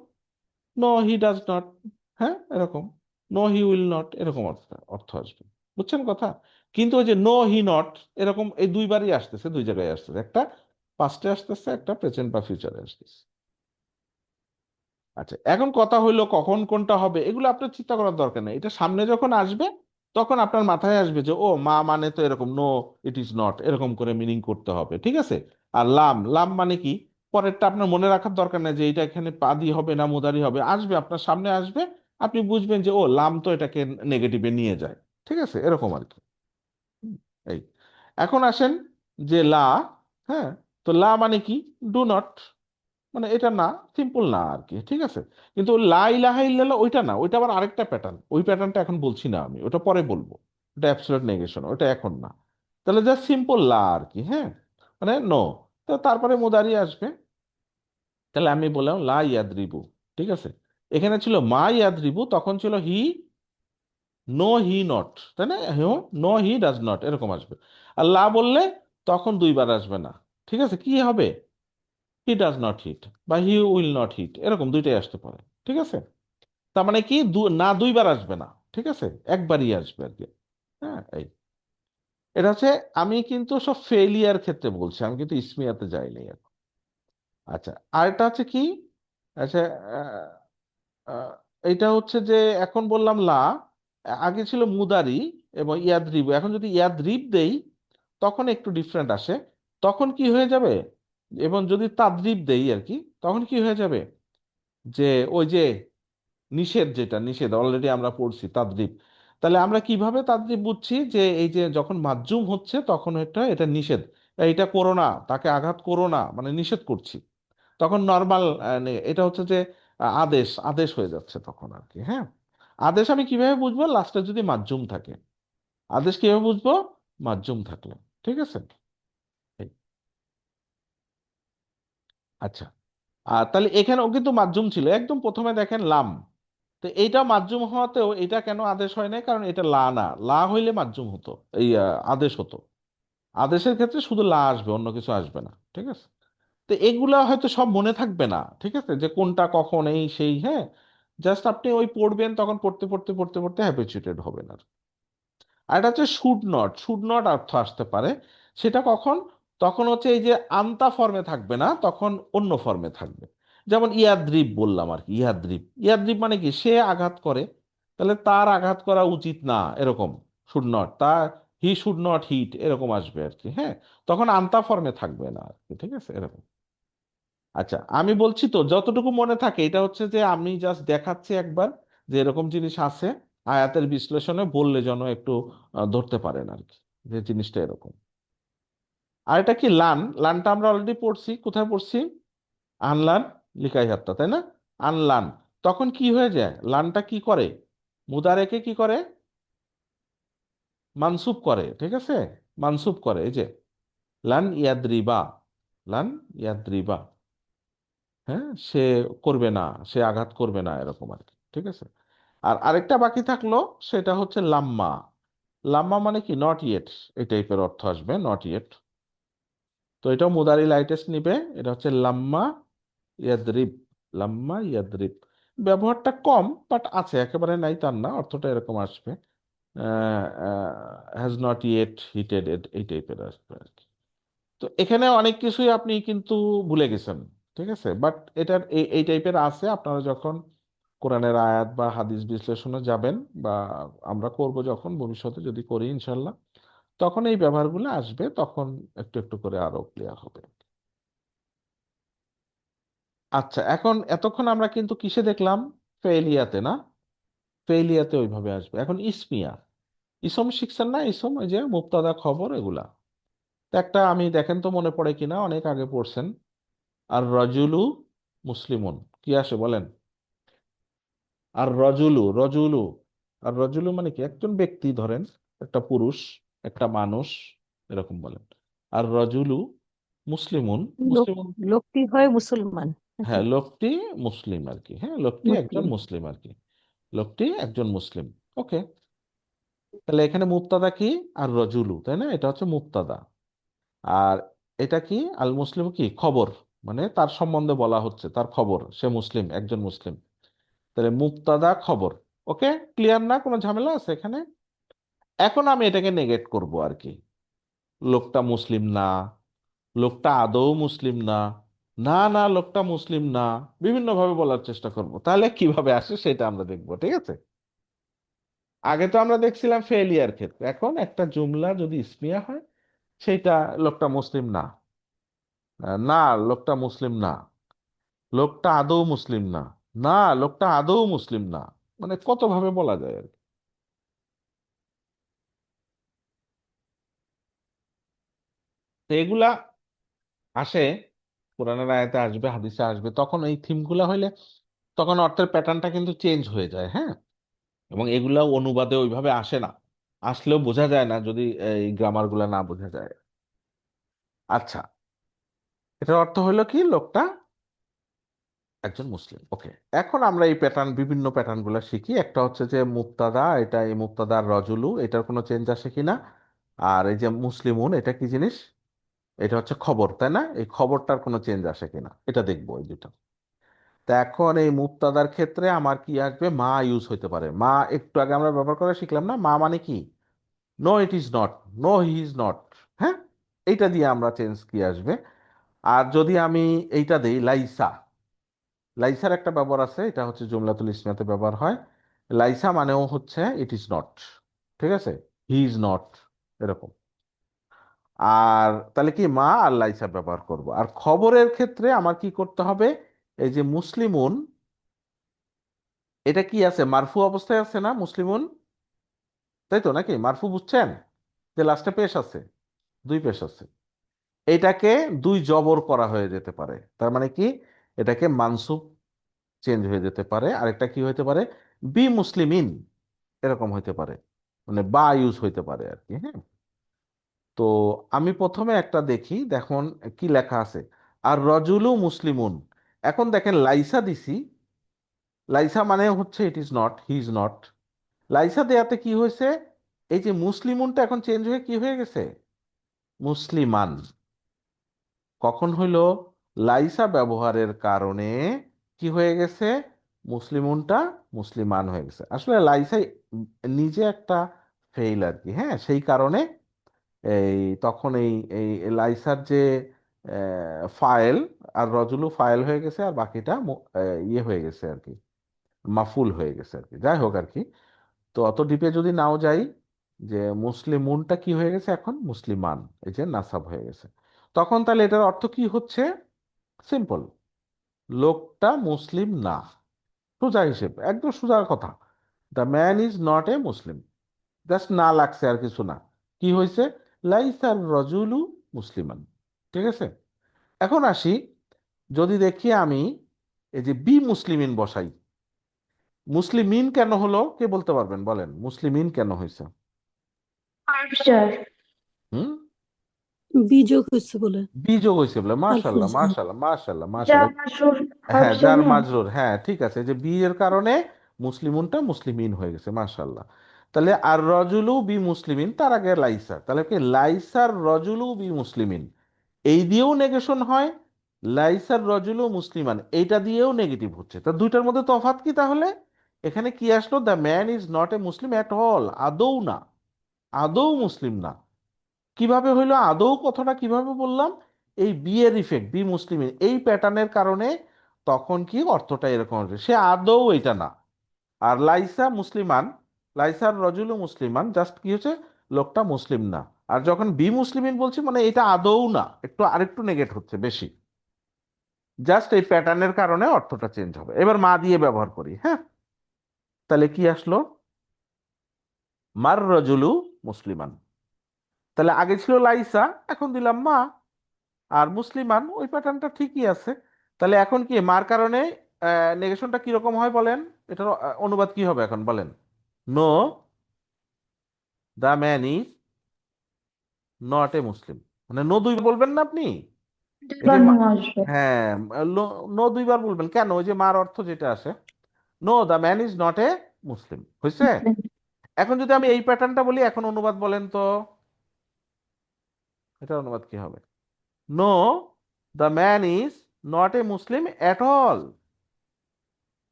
Speaker 1: নো হি ডাজ নট, হ্যাঁ এরকম, নো হি উইল নট এরকম অর্থ অর্থ আসবে। বুঝছেন কথা। কিন্তু ওই যে নো হি নট এরকম এই দুইবারই আসতেছে, দুই জায়গায় আসতেছে, একটা পাস্টে আসতেছে, একটা প্রেজেন্ট বা ফিউচারে আসতেছে। আচ্ছা, এখন কথা হইলো কখন কোনটা হবে, এগুলো আপনার চিন্তা করার দরকার নেই, এটা সামনে যখন আসবে তখন আপনার মাথায় আসবে যে ও মা মানে তো এরকম, নো ইট ইজ নট এরকম করে মিনিং করতে হবে, ঠিক আছে। আর লাম, লাম মানে কি, পরেরটা আপনার মনে রাখার দরকার নেই যে এটা এখানে পাদি হবে না মুদারি হবে, আসবে আপনার সামনে আসবে, আপনি বুঝবেন যে ও লাম তো এটাকে নেগেটিভে নিয়ে যায়, ঠিক আছে, এরকম আর কি। হুম, এই এখন আসেন যে লা, হ্যাঁ, তো লা মানে কি, ডু নট, মানে এটা না, সিম্পল না আর কি, ঠিক আছে। কিন্তু লা ইলাহা ইল্লাল্লাহ ওইটা না, ওইটা আবার আরেকটা প্যাটার্ন, ওই প্যাটার্নটা এখন বলছি না আমি, ওটা পরে বলবো, ওটা অ্যাবসলিউট নেগেশন, ওটা এখন না। তাহলে জাস্ট সিম্পল লা আর কি, হ্যাঁ, মানে নো। তো তারপরে মুদারি আসবে, তাহলে আমি বললাম লা ইয়াদরিবু, ঠিক আছে। এখানে ছিল মা ইয়াদরিবু, তখন ছিল হি, নো হি নট, তাই না, নো হি ডাজ নট এরকম আসবে। আর লা বললে তখন দুইবার আসবে না, ঠিক আছে, কি হবে, হি ডাজ নট হিট বা হি উইল নট হিট এরকম দুইটাই আসতে পারে, ঠিক আছে। তার মানে কি না দুইবার আসবে না, ঠিক আছে, একবারই আসবে আর কি। হ্যাঁ, এই এটা হচ্ছে, আমি কিন্তু সব ফেলিয়ার ক্ষেত্রে বলছি, আমি কিন্তু ইসমিয়াতে যাইনি এখন। আচ্ছা, আর এটা হচ্ছে কি, আচ্ছা, আহ, আহ, এটা হচ্ছে যে এখন বললাম লা, আগে ছিল মুদারি এবং ইয়াদরিব, এখন যদি ইয়াদরিব দেই তখন একটু ডিফারেন্ট আসে, তখন কি হয়ে যাবে, এবং যদি তাদরিব দেই আর কি, তখন কি হয়ে যাবে, যে ওই যে নিষেধ, যেটা নিষেধ অলরেডি আমরা পড়ছি তাদরিব। তাহলে আমরা কিভাবে তাদরিব বুঝছি, যে এই যে যখন মাজজুম হচ্ছে তখন এটা এটা নিষেধ, এটা করো না, তাকে আঘাত করো না, মানে নিষেধ করছি। তখন নর্মাল, এটা হচ্ছে যে আদেশ, আদেশ হয়ে যাচ্ছে তখন আর কি। হ্যাঁ, আদেশ আমি কিভাবে বুঝবো, লাস্টে যদি মাজজুম থাকে, আদেশ কিভাবে বুঝবো, মাজজুম থাকলে, ঠিক আছে। এই, আচ্ছা, আর তাহলে এখানেও কিন্তু মাজজুম ছিল, একদম প্রথমে দেখেন লাম, তো এইটা মাজ্জুম হওয়াতেও এটা কেন আদেশ হয় নাই, কারণ এটা লা না, লা হইলে মাজ্জুম হতো, এই আদেশ হতো। আদেশের ক্ষেত্রে শুধু লা আসবে, অন্য কিছু আসবে না, ঠিক আছে। তো এগুলা হয়তো সব মনে থাকবে না, ঠিক আছে, যে কোনটা কখন এই সেই, হ্যাঁ, জাস্ট আপনি ওই পড়বেন, তখন পড়তে পড়তে পড়তে পড়তে হ্যাবিচুয়েটেড হবেন আর। আর এটা হচ্ছে শুড নট, শুড নট অর্থ আসতে পারে, সেটা কখন, তখন হচ্ছে এই যে আমতা ফর্মে থাকবে না, তখন অন্য ফর্মে থাকবে। যেমন ইয়াদ্রিব বললাম আর কি, ইয়াদ্রিব, ইয়াদ্রিব মানে কি, সে আঘাত করে, তাহলে তার আঘাত করা উচিত না এরকম, শুড নট, তার হি শুড নট হিট এরকম আসবে আর কি, হ্যাঁ, তখন আমতা ফর্মে থাকবে না আর কি, ঠিক আছে, এরকম। আচ্ছা, আমি বলছি তো যতটুকু মনে থাকে, এটা হচ্ছে যে আমি জাস্ট দেখাচ্ছি একবার যে এরকম জিনিস আছে, আয়াতের বিশ্লেষণে বললে যেন একটু ধরতে পারেন আর কি, যে জিনিসটা এরকম। আর এটা কি লান, লানটা আমরা অলরেডি পড়ছি, কোথায় পড়ছি, আনলান, লিখাই হাত্তা, তাই না, আনলান। তখন কি হয়ে যায়, লানটা কি করে, মুদারেকে কি করে, মানসুব করে, ঠিক আছে, মানসুব করে, এই যে লান ইয়াদ্রিবা, লান ইয়াদ্রিবা, হ্যাঁ, সে করবে না, সে আঘাত করবে না, এরকম আর কি। ঠিক আছে। আর আরেকটা বাকি থাকলো, সেটা হচ্ছে লাম্মা। লাম্মা মানে কি? নট ইয়েট, এই টাইপের অর্থ আসবে, নট ইয়েট। তো এটাও মুদারি লাইটেস্ট নিবে। এটা হচ্ছে লাম্মা ইয়াদরিব, লাম্মা ইয়াদরিব। ব্যবহারটা কম, বাট আছে, একেবারে নাই তার না, অর্থটা এরকম আসবে, হ্যাজ নট ইয়েট হিটেড, এই টাইপের আসবে আর কি। তো এখানে অনেক কিছুই আপনি কিন্তু ভুলে গেছেন। ঠিক আছে, বাট এটার এই টাইপের আছে। আপনারা যখন কোরআনের আয়াত বা হাদিস বিশ্লেষণে যাবেন, বা আমরা করব যখন, ভবিষ্যতে যদি করি ইনশাল্লাহ, তখন এই ব্যবহারগুলো আসবে, তখন একটু একটু করে আরো ক্লিয়ার হবে। আচ্ছা, এখন এতক্ষণ আমরা কিন্তু কিসে দেখলাম? ফেইলিয়াতে না? ফেইলিয়াতে ওইভাবে আসবে। এখন ইসমিয়া, ইসম শিখছেন না? ইসম, ওই যে মুবতাদা, খবর, এগুলা। তো একটা আমি, দেখেন তো মনে পড়ে কিনা, অনেক আগে পড়ছেন। আর রজুলু মুসলিমুন, কি আসে বলেন? আর রজুলু, রজুলু, আর রজুলু মানে কি? একজন ব্যক্তি, ধরেন একটা পুরুষ, একটা মানুষ, এরকম বলেন। আর রজুলু মুসলিমুন,
Speaker 4: লোক,
Speaker 1: মুসলিমুন,
Speaker 4: লোকটি হয় মুসলমান নাকি?
Speaker 1: হ্যাঁ, লোকটি মুসলিম আর কি, হ্যাঁ, লোকটি একজন
Speaker 4: মুসলিম।
Speaker 1: মুসলিম আর কি, লোকটি একজন মুসলিম। ওকে, তাহলে এখানে মুবতাদা কি? আর রজুলু, তাই না? এটা হচ্ছে মুবতাদা। আর এটা কি? আল মুসলিম, কি খবর, মানে তার সম্বন্ধে বলা হচ্ছে, তার খবর, সে মুসলিম, একজন মুসলিম। তাহলে মুবতাদা, খবর। ওকে, ক্লিয়ার না? কোনো ঝামেলা আছে এখানে? এখন আমি এটাকে নেগেট করব আর কি। লোকটা মুসলিম না, লোকটা আদৌ মুসলিম না, না না লোকটা মুসলিম না, বিভিন্ন ভাবে বলার চেষ্টা করব। তাহলে কিভাবে আসে সেটা আমরা দেখবো। ঠিক আছে। আগে তো আমরা দেখছিলাম ফেলিয়ার ক্ষেত্রে, এখন একটা জুমলা যদি ইসমিয়া হয়, সেটা লোকটা মুসলিম না, না লোকটা মুসলিম না, লোকটা আদৌ মুসলিম না, না লোকটা আদৌ মুসলিম না, মানে কত ভাবে বলা যায় আর কি। তো এগুলা আসে, কোরআনের আয়াতে আসবে, হাদিসে আসবে, তখন এই থিমগুলা হইলে তখন অর্থের প্যাটার্নটা কিন্তু চেঞ্জ হয়ে যায়, হ্যাঁ। এবং এগুলা অনুবাদে ওইভাবে আসে না, আসলেও বোঝা যায় না যদি এই গ্রামার গুলা না বোঝা যায়। আচ্ছা, এটার অর্থ হলো কি? লোকটা একজন মুসলিম। ওকে, এখন আমরা এই প্যাটার্ন, বিভিন্ন প্যাটার্ন গুলা শিখি। একটা হচ্ছে যে মুক্তাদা, এটা এই মুক্তাদার রজুলু, এটার কোনো চেঞ্জ আসে কিনা। আর এই যে মুসলিমুন, এটা কি জিনিস? এটা হচ্ছে খবর, তাই না? এই খবরটার কোনো চেঞ্জ আসে কিনা, এটা দেখবো, এই দুটো। তা এখন এই মুক্তাদার ক্ষেত্রে আমার কি আসবে? মা ইউজ হইতে পারে। মা একটু আগে আমরা ব্যবহার করে শিখলাম না? মা মানে কি? No it is not, no he is not, হ্যাঁ। এইটা দিয়ে আমরা চেঞ্জ কি আসবে? আর যদি আমি এইটা দেই লাইসা, লাইসার একটা ব্যবহার আছে, এটা হচ্ছে জুমলাতুল ইসমিয়াতে ব্যবহার হয়। লাইসা মানেও হচ্ছে ইট ইজ নট, ঠিক আছে, হি ইজ নট, এরকম। আর তাহলে কি মা আর লাইসা ব্যবহার করব। আর খবরের ক্ষেত্রে আমার কি করতে হবে? এই যে মুসলিমুন, এটা কি আছে? মারফু অবস্থায় আছে না মুসলিমুন? তাই তো নাকি? মারফু বুঝছেন, যে লাস্টে পেশ আছে, দুই পেশ আছে। এটাকে দুই জবর করা হয়ে যেতে পারে, তার মানে কি? এটাকে মানসুব চেঞ্জ হয়ে যেতে পারে। আরেকটা কি হইতে পারে? বি মুসলিমিন, এরকম হইতে পারে, মানে বা ইউজ হইতে পারে আর কি, হ্যাঁ। তো আমি প্রথমে একটা দেখি, দেখুন কি লেখা আছে। আর রজুলু মুসলিমুন, এখন দেখেন লাইসা দিছি, লাইসা মানে হচ্ছে ইট is not, he is not. লাইসা দেয়াতে কি হয়েছে? এই যে মুসলিমুনটা এখন চেঞ্জ হয়ে কি হয়ে গেছে? মুসলিমান। কখন হইল? লাইসা ব্যবহারের কারণে কি হয়ে গেছে? মুসলিমুনটা মুসলিমান হয়ে গেছে। আসলে লাইসাই নিজে একটা ফেইল আর কি, হ্যাঁ। সেই কারণে এই তখন এই এই লাইসার যে ফাইল, আর রজুলু ফাইল হয়ে গেছে, আর বাকিটা ইয়ে হয়ে গেছে আর কি, মাফুল হয়ে গেছে আর কি। যাই হোক আর কি। তো অত ডিপে যদি নাও যাই, যে মুসলিমুনটা কি হয়ে গেছে এখন? মুসলিমান, এই যে নাসাব হয়ে গেছে। তখন তাহলে এটার অর্থ কি হচ্ছে? সিম্পল, লোকটা মুসলিম না। সোজা হিসেব, একদম সোজা কথা। The man is not a Muslim. Just না লাগছে, আর কিছু না। কি হয়েছে? লাইসার রজুলু মুসলিমান। ঠিক আছে। এখন আসি, যদি দেখি আমি এই যে বি মুসলিমিন বসাই, মুসলিমিন কেন হলো? কে বলতে পারবেন? বলেন, মুসলিমিন কেন হয়েছে?
Speaker 3: হার্ফ jar।
Speaker 1: হুম,
Speaker 5: বিযোগ হয়েছে বলে
Speaker 1: বিযোগ হয়েছে বলে, মাশাল্লাহ
Speaker 5: আলফাজ।
Speaker 1: মাশাল্লাহ মাশাল্লাহ
Speaker 3: যার
Speaker 1: মাশাল্লাহ।
Speaker 3: মাসুর
Speaker 1: হ্যাঁ,
Speaker 3: হরফ
Speaker 1: যার
Speaker 3: জন্য।
Speaker 1: মাজরুর, হ্যাঁ ঠিক আছে, যে বি এর কারণে মুসলিমুনটা মুসলিমিন হয়ে গেছে, মাশাল্লাহ। তাহলে আর রজুলু বি মুসলিমিন, তার আগে লাইসা, তাহলে কি লাইসার রজুলু বি মুসলিমিন, এই দিয়েও নেগেশন হয়। লাইসার রজুলু মুসলিমান, এইটা দিয়েও নেগেটিভ হচ্ছে। তা দুইটার মধ্যে তফাৎ কি তাহলে? এখানে কি আসলো? The man is not a Muslim at all, আদৌ না, আদৌ মুসলিম না। কিভাবে হইলো আদৌ? কথাটা কিভাবে বললাম? এই বিয়ের ইফেক্ট, বি মুসলিমের এই প্যাটার্নের কারণে তখন কি অর্থটা এরকম হবে, সে আদৌ এটা না। আর লাইসা মুসলিমান, লাইসার রজুলু মুসলিমান, জাস্ট কি হচ্ছে, লোকটা মুসলিম না। আর যখন বি মুসলিমিন বলছি, মানে এটা আদৌ না, একটু আরেকটু নেগেট হচ্ছে বেশি, জাস্ট এই প্যাটার্নের কারণে অর্থটা চেঞ্জ হবে। এবার মা দিয়ে ব্যবহার করি, হ্যাঁ। তাহলে কি আসলো? মার রজুলু মুসলিমান, তাহলে আগে ছিল লাইসা, এখন দিলাম মা। আর মুসলিমান ওই প্যাটার্নটা ঠিকই আছে। তাহলে এখন কি মার কারণে নেগেশনটা কিরকম হয় বলেন? এটার অনুবাদ কি হবে এখন বলেন? No, the man is not a Muslim. মানে নো দুইবার বলবেন না আপনি, এই যে
Speaker 3: দুইবার নো আসবে।
Speaker 1: হ্যাঁ, নো দুইবার বলবেন কেন? ওই যে মার অর্থ যেটা আসে, no the man is not a Muslim, হয়েছে?
Speaker 3: মুসলিম।
Speaker 1: এখন যদি আমি এই প্যাটার্নটা বলি, এখন অনুবাদ বলেন তো, এটা অনুবাদ কি হবে? No, the man is not a Muslim at all.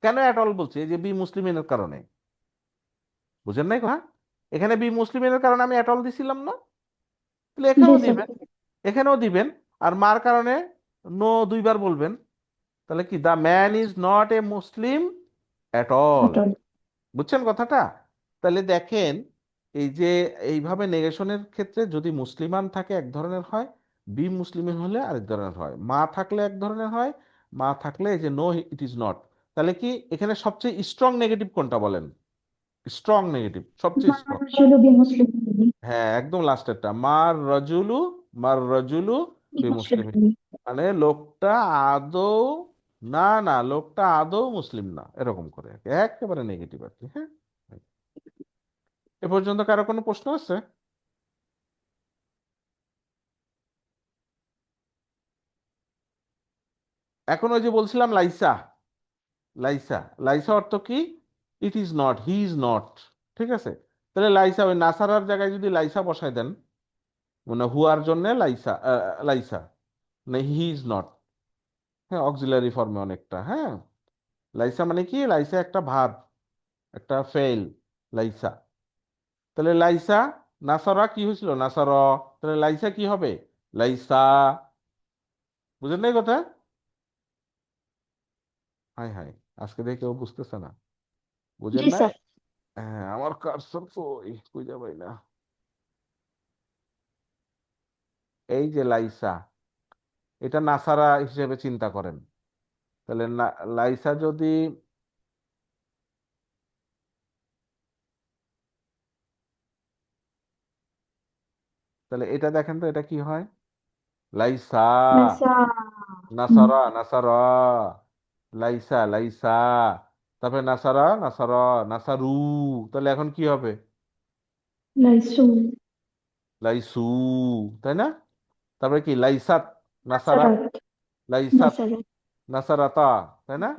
Speaker 1: কেন এট অল বলছি? এই যে বি মুসলিমের কারণে, বুঝেন নাই কথা? এখানে বি মুসলিমের কারণে আমি এট অল দিছিলাম না? তাহলে
Speaker 3: জি
Speaker 1: এখানেও
Speaker 3: স্যার।
Speaker 1: দিবেন, এখানেও দিবেন। আর মার কারণে নো দুইবার বলবেন। তাহলে কি the man is not a Muslim at all.
Speaker 3: অটল।
Speaker 1: বুঝছেন কথাটা? তাহলে দেখেন, এই যে এইভাবে নেগেশনের ক্ষেত্রে যদি মুসলিমান থাকে এক ধরনের হয়, বি মুসলিমিন হলে আরেক ধরনের হয়, মা থাকলে এক ধরনের হয়, মা থাকলে এই যে নো ইট ইজ নট। তাহলে কি এখানে সবচেয়ে স্ট্রং নেগেটিভ কোনটা বলেন? স্ট্রং নেগেটিভ সবচেয়ে স্ট্রং,
Speaker 3: মার বি মুসলিম।
Speaker 1: হ্যাঁ একদম লাস্টেরটা, মার রজুলু, মার রজুলু বি
Speaker 3: মুসলিম।
Speaker 1: মুসলিম, মানে লোকটা আদৌ, না না লোকটা আদৌ মুসলিম না, এরকম করে আর কি, একেবারে নেগেটিভ আর কি, হ্যাঁ। এ পর্যন্ত কারো কোনো প্রশ্ন আছে? এখন ওই যে বলছিলাম লাইসা, লাইসা, লাইসা অর্থ কি? ইট is not, he is not, ঠিক আছে। তাহলে লাইসা, ওই নাসারার জায়গায় যদি লাইসা বসাই দেন, মানে হুয়ার জন্য লাইসা, লাইসা, মানে হি ইজ নট, হ্যাঁ অক্সিলারি ফর্মে অনেকটা, হ্যাঁ। লাইসা মানে কি? লাইসা একটা ভার্ব, একটা ফেল, লাইসা। তাহলে লাইসা, নাসারা কি হয়েছিল? নাসার। তাহলে লাইসা কি হবে? লাইসা। বুঝেন না এই কথা? হাই হাই, আজকে দেখে কেউ বুঝতেছে না, বুঝেন
Speaker 3: জি
Speaker 1: না?
Speaker 3: স্যার।
Speaker 1: হ্যাঁ, আমার কার্সর কই, খুঁজে পাই না। এই যে লাইসা, এটা নাসারা হিসেবে চিন্তা করেন। তাহলে লাইসা যদি, তাহলে এটা দেখেন তো, এটা কি হয়? লাইসা,
Speaker 3: লাইসা। হুম।
Speaker 1: নাসারা নাসারা, লাইসা লাইসা, তারপরে নাসারা নাসারা, নাসারু। তাহলে এখন কি হবে?
Speaker 3: লাইসু।
Speaker 1: লাইসু, তাই না? তারপরে কি? লাইসাত, নাসারা,
Speaker 3: নাসারাত।
Speaker 1: লাইসাত,
Speaker 3: নাসারাত।
Speaker 1: নাসারাতা, তাই না?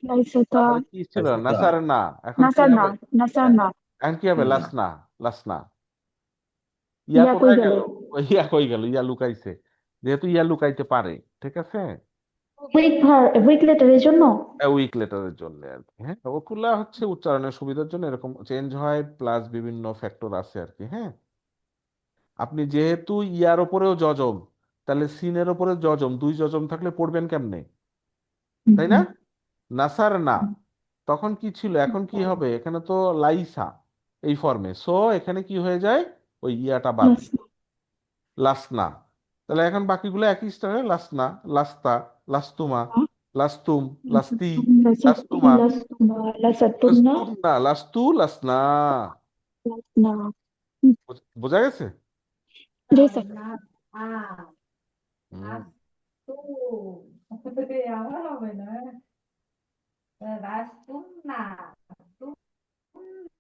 Speaker 3: লাইসাতা।
Speaker 1: তারপরে কি ছিল? নাসার না, এখন কি
Speaker 3: নাসার না।
Speaker 1: হবে?
Speaker 3: নাসার না।
Speaker 1: এখন কি হবে? লাসনা, লাসনা। ইয়া
Speaker 3: ইয়া কই
Speaker 1: কোথায়
Speaker 3: গেল?
Speaker 1: গেল? ওই ইয়া কই গেল? ইয়া লুকাইছে, যেহেতু ইয়া লুকাইতে পারে, ঠিক আছে।
Speaker 3: উইক লেটারের জন্য।
Speaker 1: উইক লেটারের জন্য আর কি, হ্যাঁ। ওগুলা হচ্ছে উচ্চারণের সুবিধার জন্য এরকম চেঞ্জ হয়, প্লাস বিভিন্ন ফ্যাক্টর আছে আর কি, হ্যাঁ। আপনি যেহেতু ইয়ার ওপরেও জজম, তাহলে সিনের ওপরে জজম, দুই জজম থাকলে পড়বেন কেমনে, তাই না? নাসার না, তখন কি ছিল, এখন কি হবে? এখানে তো লাইসা এই ফর্মে, সো এখানে কি হয়ে যায়? ওই ইয়াটা বাদ, লাসনা। তাহলে এখন বাকিগুলো একই স্টাইলে, লাসনা, লাস্তা, লাস্তুমা, লাস্তুম, লাস্তি, লাস্তুমা,
Speaker 3: লাসাতুন্না।
Speaker 1: লাস্তুম না, লাস্তু, লাসনা।
Speaker 3: না।
Speaker 1: বোঝা গেছে?
Speaker 3: জি স্যার।
Speaker 1: হুম।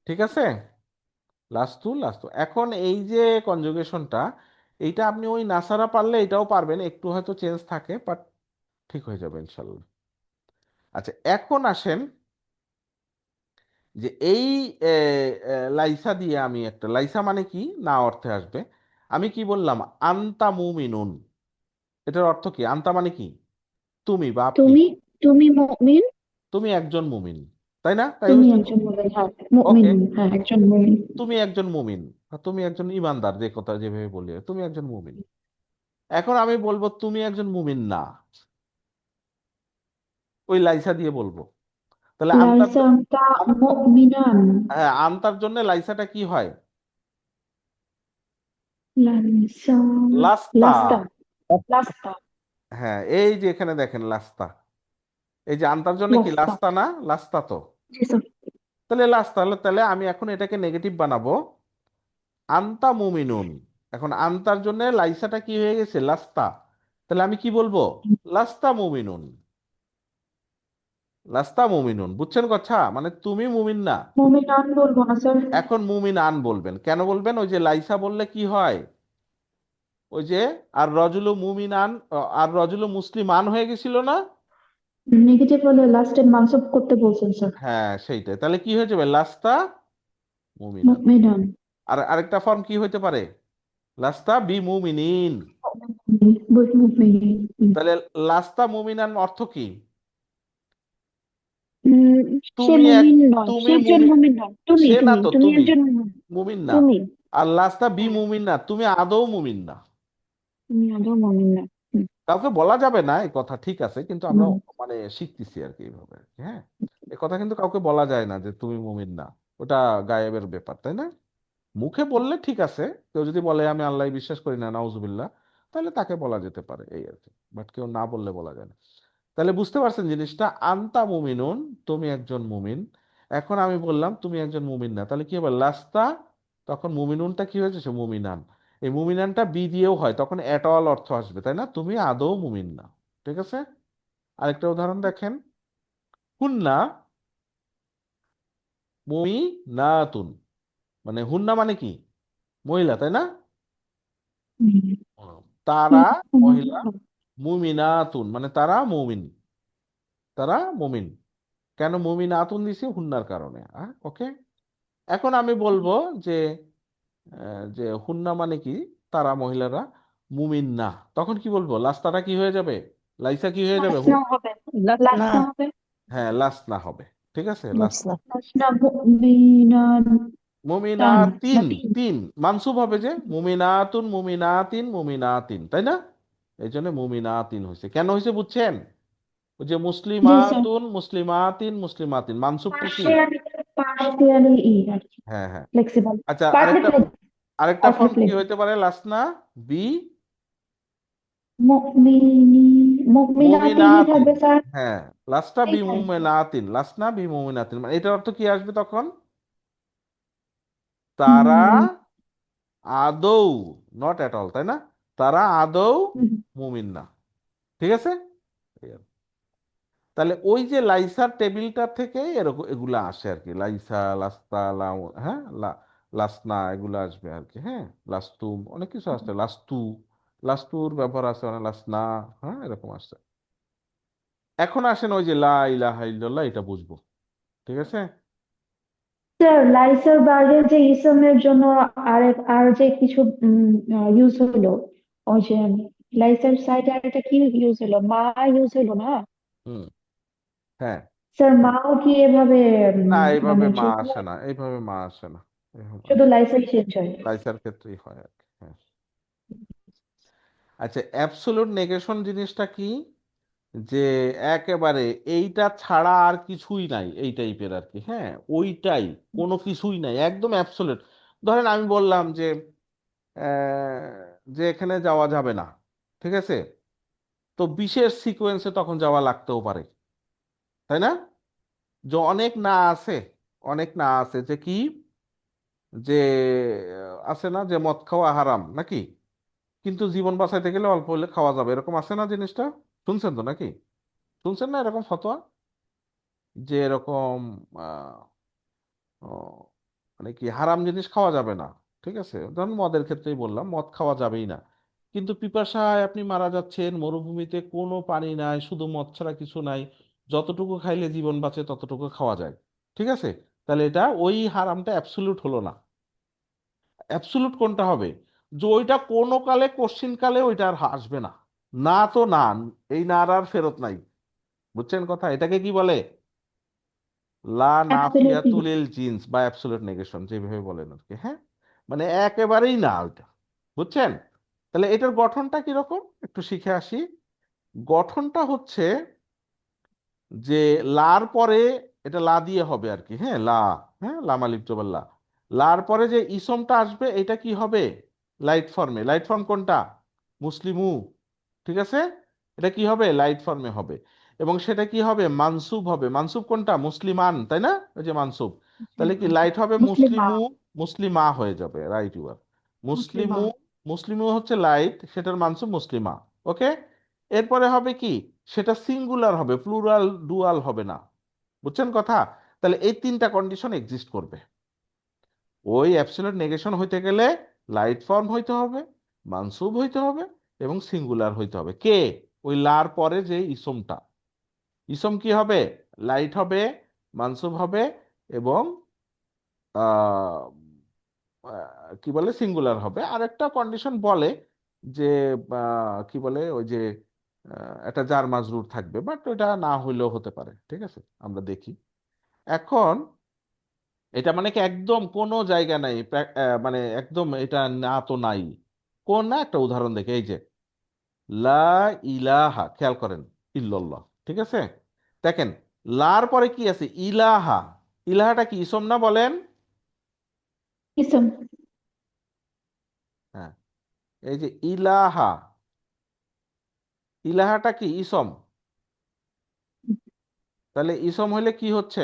Speaker 1: ঠিক আছে, লাস্তু লাস্তু। এখন এই যে কনজুগেশনটা, এইটা আপনি ওই নাসারা পারলে এটাও পারবেন, একটু হয়তো চেঞ্জ থাকে, বাট ঠিক হয়ে যাবে ইনশাল্লাহ। আচ্ছা, এখন আসেন যে এই লাইসা দিয়ে আমি একটা, লাইসা মানে কি না অর্থে আসবে। আমি কি বললাম? আন্তা মুমিনুন, এটার অর্থ কি? আন্তা মানে কি? তুমি বা আপনি,
Speaker 3: তুমি তুমি মুমিন,
Speaker 1: তুমি একজন মুমিন, তাই না? তাই
Speaker 3: তুমি
Speaker 1: হয়েছে তো?
Speaker 3: একজন মুমিন, হ্যাঁ
Speaker 1: ওকে,
Speaker 3: মুমিন, হ্যাঁ একজন মুমিন।
Speaker 1: তুমি একজন মুমিন বা তুমি একজন ইমানদার, যে কথা যেভাবে বলি, তুমি একজন মুমিন। এখন আমি বলবো তুমি একজন মুমিন না, ওই লাইসা দিয়ে বলবো। তাহলে আনতার
Speaker 3: লাইসা আনতা মুমিনান।
Speaker 1: হ্যাঁ, আনতার জন্য লাইসাটা কি হয়?
Speaker 3: লাইসা
Speaker 1: লাস্তা।
Speaker 3: লাস্তা লাস্তা
Speaker 1: হ্যাঁ, এই যে এখানে দেখেন লাস্তা, এই যে আনতার জন্য কি
Speaker 3: লাস্তা।
Speaker 1: লাস্তা না? লাস্তা তো।
Speaker 3: জি স্যার।
Speaker 1: তাহলে লাস্তা, তাহলে তাহলে আমি এখন এটাকে নেগেটিভ বানাবো, আনতা মুমিনুন। এখন আনতার জন্য লাইসাটা কি হয়ে গেছে? লাস্তা। তাহলে আমি কি বলবো? লাস্তা মুমিনুন। লাস্তা মুমিনুন, বুঝছেন কথা? মানে তুমি মুমিন না।
Speaker 3: মুমিনান বলবো না স্যার।
Speaker 1: এখন মুমিন আন বলবেন। কেন বলবেন? ওই যে লাইসা বললে কি হয়, ওই যে আর রজুলু মুমিনান, আর রজুলু মুসলিমান হয়ে গেছিল না?
Speaker 3: নেগেটিভ হলে লাস্টে মানসুব করতে বলছেন স্যার।
Speaker 1: হ্যাঁ সেইটাই, তাহলে কি হয়ে যাবে? লাস্তা মুমিনান।
Speaker 3: মুমিনান।
Speaker 1: আর আরেকটা ফর্ম কি হইতে পারে? লাস্তা বি মুমিনিন।
Speaker 3: মুমিন।
Speaker 1: তাহলে লাস্তা মুমিনান অর্থ কি?
Speaker 3: উম, সে
Speaker 1: তুমি এক,
Speaker 3: মুমিন নয়,
Speaker 1: তুমি
Speaker 3: সে একজন
Speaker 1: মুমিন,
Speaker 3: মুমিন নয়, তুমি
Speaker 1: সে না
Speaker 3: তুমি
Speaker 1: তো,
Speaker 3: তুমি
Speaker 1: তুমি
Speaker 3: একজন
Speaker 1: মুমিন না।
Speaker 3: তুমি।
Speaker 1: আর লাস্তা বি
Speaker 3: হ্যাঁ,
Speaker 1: মুমিন না, তুমি আদৌ মুমিন না।
Speaker 3: তুমি আদৌ মুমিন না। হুম,
Speaker 1: কাউকে বলা যাবে না এই কথা, ঠিক আছে, কিন্তু আমরা
Speaker 3: হুম।
Speaker 1: মানে শিখতেছি আর কি এইভাবে আর কি, হ্যাঁ। এই কথা কিন্তু কাউকে বলা যায় না যে তুমি মুমিন না, ওটা গায়েবের ব্যাপার, তাই না? মুখে বললে ঠিক আছে, কেউ যদি বলে আমি আল্লাহ বিশ্বাস করি না, নাউজুবিল্লাহ, তাহলে তাকে বলা যেতে পারে এই আর কি, বাট কেউ না বললে বলা যায় না। তাহলে বুঝতে পারছেন জিনিসটা, আনতা মুমিনুন, তুমি একজন মুমিন। এখন আমি বললাম তুমি একজন মুমিন না, তাহলে কি হবে? লাস্তা, তখন মুমিনুনটা কি হয়েছে? সে মুমিনান। এই মুমিনানটা বি দিয়েও হয়, তখন এট অল অর্থ আসবে, তাই না? তুমি আদৌ মুমিন না। ঠিক আছে, আরেকটা উদাহরণ দেখেন। হুন্না মুমিনাতুন, মানে হুন্না মানে কি? মহিলা, তাই না? তারা মহিলা। মুমিনাতুন মানে তারা মুমিন, তারা মুমিন। কেন মুমিনাতুন দিছি? হুন্নার কারণে। ওকে, এখন আমি বলবো যে যে হুন্না মানে কি? তারা মহিলারা মুমিন না। তখন কি বলবো? লাস্তাটা কি হয়ে যাবে? লাইসা কি হয়ে যাবে?
Speaker 3: লাসনা হবে।
Speaker 4: লাসনা।
Speaker 3: লাসনা হবে।
Speaker 1: হ্যাঁ, লাসনা হবে। ঠিক আছে, লাসনা।
Speaker 4: লাসনা।
Speaker 3: লাসনা মুমিনান। টান
Speaker 1: মুমিনাতিন,
Speaker 3: না তিন।
Speaker 1: তিন মানসুব হবে যে, মুমিনাতুন মুমিনাতিন মুমিনাতিন, তাই না? এই জন্য মুমিনাতিন হয়েছে। কেন হয়েছে বুঝছেন? ওই যে
Speaker 3: জি স্যার।
Speaker 1: মুসলিমাতুন মুসলিমাতিন মুসলিমাতিন, মানসুবটা কি?
Speaker 3: পার্শিয়ালি, পার্শিয়ালি ই আর কি,
Speaker 1: হ্যাঁ হ্যাঁ।
Speaker 3: ফ্লেক্সিবল।
Speaker 1: আচ্ছা, আরেকটা,
Speaker 3: পারফেক্টলি,
Speaker 1: আরেকটা ফর্ম
Speaker 3: পারফেক্টলি।
Speaker 1: কি হইতে পারে? লাসনা বি
Speaker 3: মুমিনি, মুমিনাতিনি
Speaker 1: মুমিনাতিন।
Speaker 3: থাকবে স্যার।
Speaker 1: হ্যাঁ, লাসনা বি
Speaker 3: এইটাই।
Speaker 1: মুমিনাতিন, লাসনা বি মুমিনাতিন, মানে এটার অর্থ কি আসবে তখন? তারা
Speaker 3: হুম,
Speaker 1: আদৌ, নট এট অল, তাই না? তারা আদৌ
Speaker 3: হুম।
Speaker 1: মুমিন না। ঠিক আছে, এই আর কি। তাহলে ওই যে লাইসার টেবিলটা থেকে এরকম এগুলা আসে আর কি, লাইসা, লাস্তা, হ্যাঁ, লাসনা, এগুলো আসবে আর কি, হ্যাঁ। লাস্তুম, অনেক কিছু আসছে, লাস্তু, লাস্তুর ব্যবহার আছে অনেক, লাসনা, হ্যাঁ, এরকম আসছে। এখন আসেন ওই যে লা ইলাহা ইল্লাল্লাহ, এটা বুঝবো। ঠিক আছে।
Speaker 3: স্যার লাইসার বাইরে যে ইসমের জন্য আর যে কিছু ইউজ হলো, ওই যে লাইসার সাইডে আর একটা কি ইউজ হলো, মা ইউজ হলো না
Speaker 1: হুম। হ্যাঁ,
Speaker 3: স্যার? মাও কি এভাবে
Speaker 1: না এইভাবে
Speaker 3: মানে
Speaker 1: মা
Speaker 3: চেঞ্জ
Speaker 1: আসে
Speaker 3: হয়?
Speaker 1: না, এইভাবে মা আসে না, এইভাবে
Speaker 3: শুধু
Speaker 1: আসে।
Speaker 3: লাইসাই চেঞ্জ হয়?
Speaker 1: লাইসার ক্ষেত্রেই হয় আর কি, হ্যাঁ। আচ্ছা, অ্যাবসোলুট নেগেশন জিনিসটা কি? যে একেবারে এইটা ছাড়া আর কিছুই নাই, এই টাইপের আর কি, হ্যাঁ। ওইটাই, কোনো কিছুই নাই, একদম অ্যাবসোলিউট। ধরেন আমি বললাম যে যে এখানে যাওয়া যাবে না, ঠিক আছে, তো বিশেষ সিকোয়েন্সে তখন যাওয়া লাগতেও পারে, তাই না? যে অনেক না আছে, অনেক না আছে যে কি, যে আছে না যে মদ খাওয়া হারাম নাকি, কিন্তু জীবন বাঁচাইতে গেলে অল্প হলে খাওয়া যাবে, এরকম আছে না জিনিসটা? শুনছেন তো নাকি? শুনছেন না এরকম ফতোয়া, যে এরকম আহ, ও, মানে কি হারাম জিনিস খাওয়া যাবে না? ঠিক আছে, ধরুন মদের ক্ষেত্রেই বললাম, মদ খাওয়া যাবেই না, কিন্তু পিপাসায় আপনি মারা যাচ্ছেন, মরুভূমিতে কোনো পানি নাই, শুধু মদ ছাড়া কিছু নাই, যতটুকু খাইলে জীবন বাঁচে ততটুকু খাওয়া যায়, ঠিক আছে? তাহলে এটা ওই হারামটা অ্যাবসলিউট হলো না। অ্যাবসলিউট কোনটা হবে? যে ওইটা কোনো কালে কোশ্চিন কালে ওইটা আর আসবে না। না তো না, এই না আর ফেরত নাই। বুঝছেন কথা? এটাকে কি বলে? লা নাফিয়া
Speaker 3: অ্যাবসলিউটলি।
Speaker 1: তুলিল জিন্স বা অ্যাবসলিউট নেগেশন, যেভাবে বলেন আর কি। হ্যাঁ, মানে একেবারেই না ওইটা। বুঝছেন? তাহলে এটার গঠনটা কিরকম একটু শিখে আসি। গঠনটা হচ্ছে যে লার পরে, এটা লা দিয়ে হবে আর কি, হ্যাঁ লা, হ্যাঁ লামা লিপ্তবাল্লা, লার পরে যে ইসমটা আসবে এটা কি হবে? লাইট ফর্মে। লাইট ফর্ম কোনটা? মুসলিমু, ঠিক আছে? এটা কি হবে? লাইট ফর্মে হবে। এবং সেটা কি হবে? মানসুব হবে। মানসুব কোনটা? মুসলিমান, তাই না? ওই যে মানসুব। তাহলে কি লাইট হবে?
Speaker 3: মুসলিমা।
Speaker 1: মুসলিমু, মুসলিমা হয়ে যাবে, রাইট ইউ আর।
Speaker 3: মুসলিমা।
Speaker 1: মুসলিমু, মুসলিমু হচ্ছে লাইট, সেটার মানসুব মুসলিমা। ওকে, এরপরে হবে কি? সেটা সিঙ্গুলার হবে, প্লুরাল ডুয়াল হবে না। বুঝছেন কথা? তাহলে এই তিনটা কন্ডিশন এক্সিস্ট করবে। ওই অ্যাবসলিউট নেগেশন হইতে গেলে লাইট ফর্ম হইতে হবে, মানসুব হইতে হবে, এবং সিঙ্গুলার হইতে হবে। কে? ওই লার পরে যে ইসমটা। ইসম কি হবে? লাইট হবে, মানসুব হবে, এবং আহ, কি বলে, সিঙ্গুলার হবে। আর একটা কন্ডিশন বলে যে কি বলে, ওই যে একটা জার মাজরুর থাকবে, বাট ওটা না হইলেও হতে পারে, ঠিক আছে? আমরা দেখি এখন। এটা মানে কি একদম কোনো জায়গা নাই, মানে একদম এটা না তো নাই। কোন না, একটা উদাহরণ দেখে, এই যে লা ইলাহা, খেয়াল করেন, ইল্লাল্লাহ, ঠিক আছে? দেখেন, লার পরে কি আছে? ইলাহা। ইলাহাটা কি ইসম না, বলেন?
Speaker 3: ইসম।
Speaker 1: হ্যাঁ, এই যে ইলাহা, ইলাহাটা কি ইসম? তাহলে ইসম হইলে কি হচ্ছে?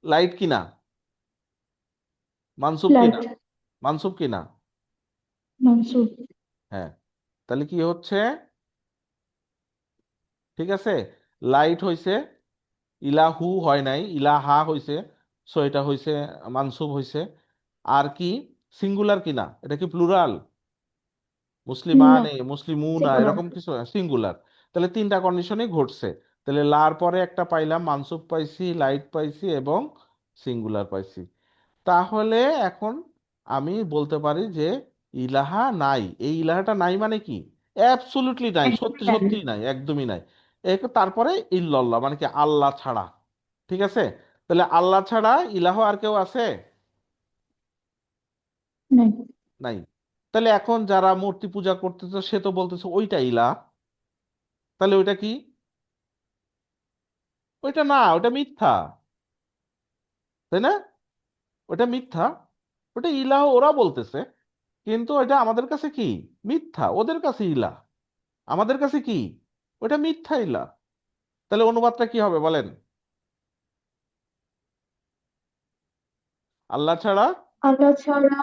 Speaker 1: লাইট কিনা? মানসুব কিনা?
Speaker 3: লাইট।
Speaker 1: মানসুব কিনা?
Speaker 3: মানসুব।
Speaker 1: হ্যাঁ, তাহলে কি হচ্ছে? ঠিক আছে, লাইট হইছে, ইলাহু হয় নাই, ইলাহা হইছে, সো এটা হইছে মানসুব হইছে। আর কি? সিঙ্গুলার কিনা? এটা কি প্লুরাল?
Speaker 3: না,
Speaker 1: মুসলিমানে, মুসলিমুনা,
Speaker 3: সিঙ্গুলার।
Speaker 1: এরকম কিছু, সিঙ্গুলার। তাহলে তিনটা কন্ডিশনই ঘটছে। তাহলে লার পরে একটা পাইলাম, মানসুব পাইছি, লাইট পাইছি, এবং সিঙ্গুলার পাইছি। তাহলে এখন আমি বলতে পারি যে ইলাহা নাই। এই ইলাহাটা নাই মানে কি? অ্যাবসলিউটলি নাই,
Speaker 3: একদমই
Speaker 1: সত্যি
Speaker 3: নাই।
Speaker 1: সত্যি নাই, একদমই নাই। তারপরে ইল্লাল্লাহ মানে কি? আল্লাহ ছাড়া, ঠিক আছে? তাহলে আল্লাহ ছাড়া ইলাহ আর কেউ আছে?
Speaker 3: নাই।
Speaker 1: নাই। তাহলে এখন যারা মূর্তি পূজা করতেছে সে তো বলতেছে ওইটা ইলাহ। তাহলে ওইটা কি? ওইটা না, ওটা মিথ্যা, তাই না? ওটা মিথ্যা। ওটা ইলাহ ওরা বলতেছে, কিন্তু ওইটা আমাদের কাছে কি? মিথ্যা। ওদের কাছে ইলাহ, আমাদের কাছে কি? ওটা মিথ্যা ইলাহ। তাহলে অনুবাদটা কি হবে বলেন? আল্লাহ ছাড়া
Speaker 3: আল্লাহ ছাড়া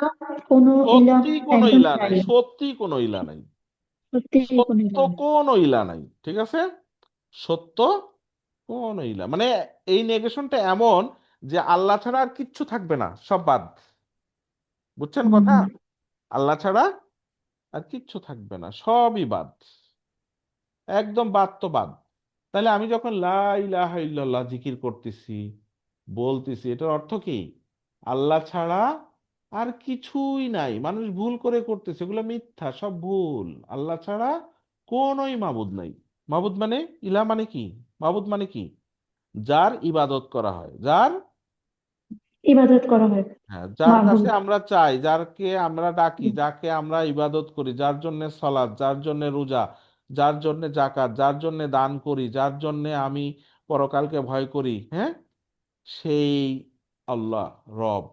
Speaker 3: কোনো ইলাহ
Speaker 1: সত্যি কোনো
Speaker 3: একদমই
Speaker 1: ইলা নাই,
Speaker 3: নাই।
Speaker 1: সত্যি কোনো ইলা নাই,
Speaker 3: সত্যি কোনো
Speaker 1: সত্য
Speaker 3: ইলাহ নাই।
Speaker 1: কোনো ইলা নাই, ঠিক আছে? সত্য কোনো ইলা মানে, এই নেগেশনটা এমন যে আল্লাহ ছাড়া আর কিচ্ছু থাকবে না, সব বাদ। বুঝছেন কথা?
Speaker 3: হুম।
Speaker 1: আল্লাহ ছাড়া আর কিচ্ছু থাকবে না, সবই বাদ, একদম বাদ তো বাদ। তাহলে আমি যখন লা ইলাহা ইল্লাল্লাহ জিকির করতেছি, বলতেছি, এটার অর্থ কি? আল্লাহ ছাড়া আর কিছুই নাই। মানুষ ভুল করে করতেছে, এগুলো মিথ্যা, সব ভুল। আল্লাহ ছাড়া কোনোই মাবুদ নাই। মাবুদ মানে, ইলা মানে কি? মাবুদ মানে কি? যার ইবাদত করা হয়, যার,
Speaker 3: ইবাদত করা হয়।
Speaker 1: হ্যাঁ, যার কাছে
Speaker 3: মাবুদ।
Speaker 1: আমরা চাই, যারকে আমরা ডাকি, যাকে আমরা ইবাদত করি, যার জন্য সালাত, যার জন্য রোজা, যার জন্য জাকাত, যার জন্য দান করি, যার জন্য আমি পরকালকে ভয় করি, হ্যাঁ, সেই আল্লাহ রব,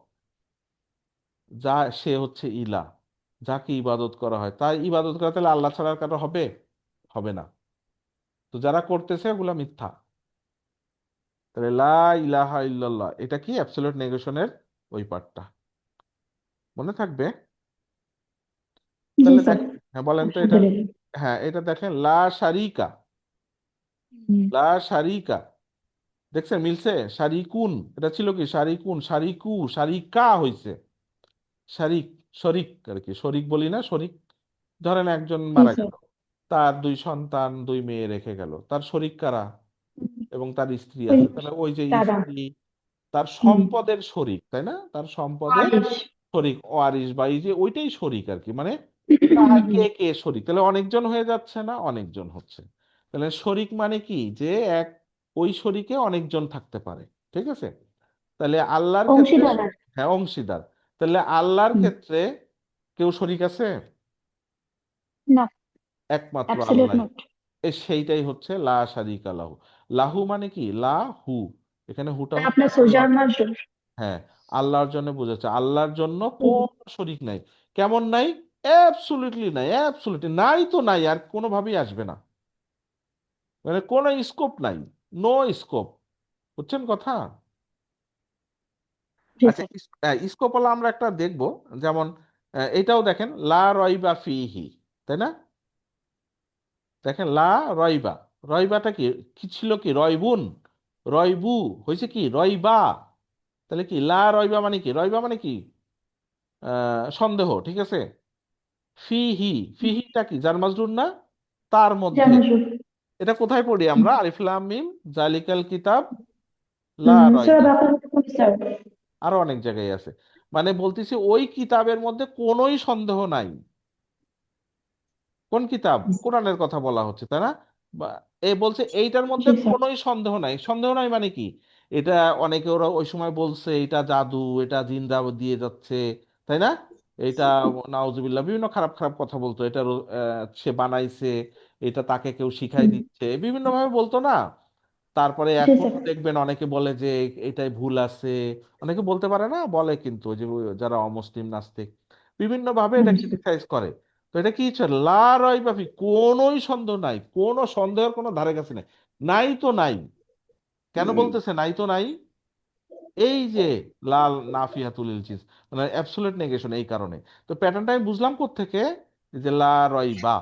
Speaker 1: যা সে হচ্ছে ইলা, যাকে ইবাদত করা হয়। তাই ইবাদত করা, তাহলে আল্লাহ ছাড়া আর কারো হবে? হবে না। তো যারা করতেছে ওগুলা মিথ্যা। তাহলে লা ইলাহা ইল্লাল্লাহ এটা কি? অ্যাবসলিউট নেগেশনের ওই পার্টটা মনে থাকবে।
Speaker 3: জি
Speaker 1: তাহলে
Speaker 3: স্যার।
Speaker 1: দেখ, হ্যাঁ বলেন তো এটা।
Speaker 3: আলহামদুলিল্লাহ।
Speaker 1: হ্যাঁ, এটা দেখেন, লা শারিকা,
Speaker 3: হুম।
Speaker 1: লা শারিকা, দেখছেন মিলছে? শারিকুন, এটা ছিল কি? শারিকুন, শারিকু, শারিকা হইছে, শারিক। শরিক আর কি, শরিক বলি না, শরিক। ধরেন একজন
Speaker 3: জি
Speaker 1: মারা
Speaker 3: স্যার।
Speaker 1: গেল, তার দুই সন্তান, দুই মেয়ে রেখে গেল, তার শরিক কারা? এবং তার স্ত্রী
Speaker 3: ওই
Speaker 1: আছে, তাহলে ওই যে
Speaker 3: দাদা।
Speaker 1: স্ত্রী তার
Speaker 3: হুম।
Speaker 1: সম্পদের শরিক, তাই না? তার সম্পদের
Speaker 3: ওয়ারিশ।
Speaker 1: শরিক, ওয়ারিশ বা এই যে ওইটাই শরিক আর কি, মানে
Speaker 3: হুম,
Speaker 1: কে
Speaker 3: হুম।
Speaker 1: কে শরিক, তাহলে অনেকজন হয়ে যাচ্ছে না, অনেকজন হচ্ছে। তাহলে শরিক মানে কি, যে এক ওই শরিকে অনেকজন থাকতে পারে, ঠিক আছে? তাহলে আল্লাহর ক্ষেত্রে
Speaker 3: অংশীদার।
Speaker 1: হ্যাঁ, অংশীদার। তাহলে আল্লাহর
Speaker 3: হুম।
Speaker 1: ক্ষেত্রে কেউ শরিক আছে?
Speaker 3: না।
Speaker 1: একমাত্র
Speaker 3: অ্যাবসলিউট
Speaker 1: আল্লাহ।
Speaker 3: নট।
Speaker 1: সেইটাই হচ্ছে লা শারিকা লাহু। লাহু মানে কি, লাহু, এখানে হুটা হচ্ছে
Speaker 3: আপনার
Speaker 1: আল্লাহ।
Speaker 3: সোজার মাজরুর।
Speaker 1: হ্যাঁ, আল্লাহর জন্য বুঝেছে, আল্লাহর জন্য কোন শরিক নাই। কেমন নাই? অ্যাবসলিউটলি নাই, অ্যাবসলিউটলি নাই, তো নাই, আর কোনোভাবেই আসবে না, মানে কোনো স্কোপ নাই, নো স্কোপ। বুঝছেন কথা?
Speaker 3: জি
Speaker 1: আচ্ছা,
Speaker 3: স্যার।
Speaker 1: স্কোপ হলো আমরা একটা দেখবো, যেমন এটাও দেখেন, লা রয়বা ফিহি, তাই না? দেখেন, লা রয়বা, রয়বাটা কি, কি ছিল, কি রয়বুন, রয়বু হয়েছে কি রয়বা। তাহলে কি লা রয়বা মানে কি, রয়বা মানে কি সন্দেহ, ঠিক আছে? ফিহি, ফিহিটা কি জার মাজরুর না, তার
Speaker 3: যার
Speaker 1: মধ্যে।
Speaker 3: মাজরুর।
Speaker 1: এটা কোথায় পড়ি
Speaker 3: হুম।
Speaker 1: আমরা? আলিফ লাম মিম জালিকাল কিতাব লা
Speaker 3: সূরা
Speaker 1: রয়বা।
Speaker 3: বাকারা স্যার।
Speaker 1: আরো অনেক জায়গায় আছে, মানে বলতেছি ওই কিতাবের মধ্যে কোনোই সন্দেহ নাই। কোন কিতাব? কোরআনের কথা বলা হচ্ছে, তাই না? বা এ বলছে এইটার মধ্যে
Speaker 3: জি স্যার।
Speaker 1: কোনোই সন্দেহ নাই। সন্দেহ নাই মানে কি, এটা অনেকে ওরা ওই সময় বলছে এটা জাদু, এটা জিনরা দিয়ে যাচ্ছে, তাই না? এটা নাউজুবিল্লাহ বিভিন্ন খারাপ খারাপ কথা বলতো, এটা সে বানাইছে, এটা তাকে কেউ শিখাই
Speaker 3: হুম।
Speaker 1: দিচ্ছে, বিভিন্ন ভাবে বলতো না? তারপরে
Speaker 3: জি
Speaker 1: এখন
Speaker 3: স্যার।
Speaker 1: দেখবেন অনেকে বলে যে এটাই ভুল আছে, অনেকে বলতে পারে না, বলে কিন্তু ওই যে যারা অমুসলিম নাস্তিক বিভিন্ন ভাবে
Speaker 3: হুম।
Speaker 1: এটা ক্রিটিসাইজ করে। তো এটা কি হচ্ছে, লা রয়বা ফি, কোনোই সন্দেহ নাই, কোনো সন্দেহের কোনো ধারে কাছে নাই, নাই তো নাই। কেন বলতেছে নাই তো নাই? এই যে লাল নাফিয়াতুল ইলজিন্স, মানে অ্যাবসলিউট নেগেশন, এই কারণে। তো প্যাটার্নটা আমি বুঝলাম কোত্থেকে, যে লা রয়বা,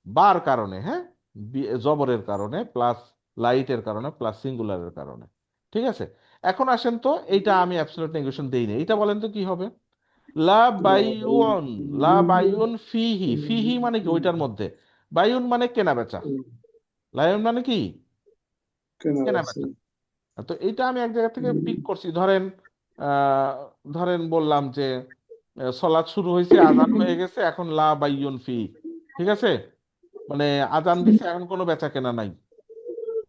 Speaker 1: বার কারণে, হ্যাঁ, জবরের কারণে প্লাস লাইটের কারণে প্লাস সিঙ্গুলারের কারণে, ঠিক আছে? এখন আসেন তো, এইটা আমি অ্যাবসলিউট নেগেশন দেইনি, এটা বলেন তো কি হবে? লা বাইউন, লা বাইউন ফিহি, ফিহি মানে কি ওইটার মধ্যে, বাইউন মানে কেনা বেচা, লায়ন মানে কি কেনা বেচা। তো এইটা আমি এক জায়গা থেকে পিক করছি, ধরেন আহ ধরেন বললাম যে সলাৎ শুরু হয়েছে, আজান হয়ে গেছে, এখন লা বাইউন ফি, ঠিক আছে? মানে আজান দিছে, এখন কোনো বেচা কেনা নাই।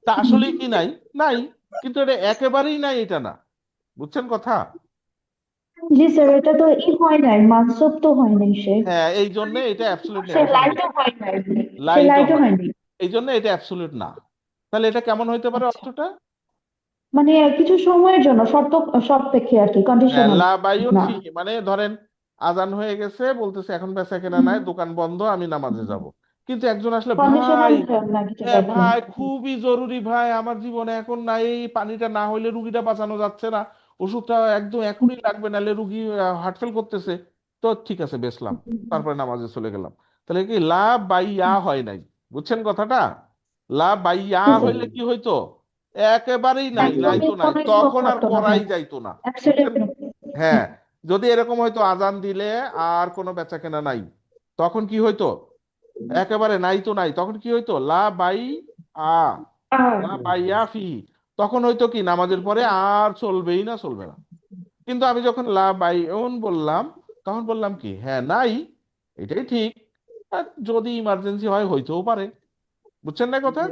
Speaker 1: তা আসলে কি নাই? নাই, কিন্তু এটা একেবারেই নাই এটা না। বুঝছেন কথা?
Speaker 3: জি স্যার, এটা তো হয় নাই, মানসুখ তো হয় নাই সে।
Speaker 1: হ্যাঁ, এই জন্য এটা অ্যাবসলিউট
Speaker 3: সে
Speaker 1: নেগেশন
Speaker 3: লাইটও
Speaker 1: বলছি।
Speaker 3: হয় নাই। সে
Speaker 1: লাইটও
Speaker 3: লাইটও
Speaker 1: হয়,
Speaker 3: হয়নি।
Speaker 1: এই জন্য এটা অ্যাবসলিউট না। তাহলে এটা কেমন হইতে পারে
Speaker 3: আচ্ছা।
Speaker 1: অর্থটা?
Speaker 3: মানে কিছু সময়ের জন্য শর্ত সাপেক্ষে আর কি,
Speaker 1: হ্যাঁ,
Speaker 3: কন্ডিশনাল।
Speaker 1: লা বাইউন
Speaker 3: না।
Speaker 1: ফি, মানে ধরেন আজান হয়ে গেছে, বলতেছে এখন বেচা কেনা নাই, দোকান বন্ধ, আমি নামাজে যাব। কিন্তু একজন আসলে,
Speaker 3: কন্ডিশনাল
Speaker 1: ভাই,
Speaker 3: না কিছু
Speaker 1: হ্যাঁ
Speaker 3: দেখেন।
Speaker 1: ভাই, খুবই জরুরি ভাই, আমার জীবনে এখন নাই, এই পানিটা না হইলে রুগীটা বাঁচানো যাচ্ছে না, ওষুধটা একদম এখনই লাগবে, নাহলে রুগী হার্ট ফেল করতেছে। তো ঠিক আছে, বেচলাম, তারপরে নামাজে চলে গেলাম। তাহলে কি লা বাইয়া হয় নাই? বুঝছেন কথাটা? লা বাইয়া
Speaker 3: জি স্যার।
Speaker 1: হইলে কি হইতো, একেবারেই নাই, নাই
Speaker 3: একদমই
Speaker 1: তো নাই,
Speaker 3: কোনো স্কোপ
Speaker 1: তখন আর
Speaker 3: থাকতো না,
Speaker 1: করাই
Speaker 3: হ্যাঁ।
Speaker 1: যাইতো না। বুঝছেন?
Speaker 3: Absolute no.
Speaker 1: হ্যাঁ, যদি এরকম হয়তো আজান দিলে আর কোনো বেচা কেনা নাই, তখন কি হইতো, একেবারে নাই তো নাই, তখন কি হইতো, লা বাই আ, লা বাইয়া ফি, তখন হয়তো কি নামাজের পরে আর চলবেই না, চলবে না। কিন্তু আমি যখন লা বাইউন বললাম, তখন বললাম কি, হ্যাঁ নাই, এটাই ঠিক, আর যদি ইমার্জেন্সি হয় হইতেও পারে। বুঝছেন না কথা?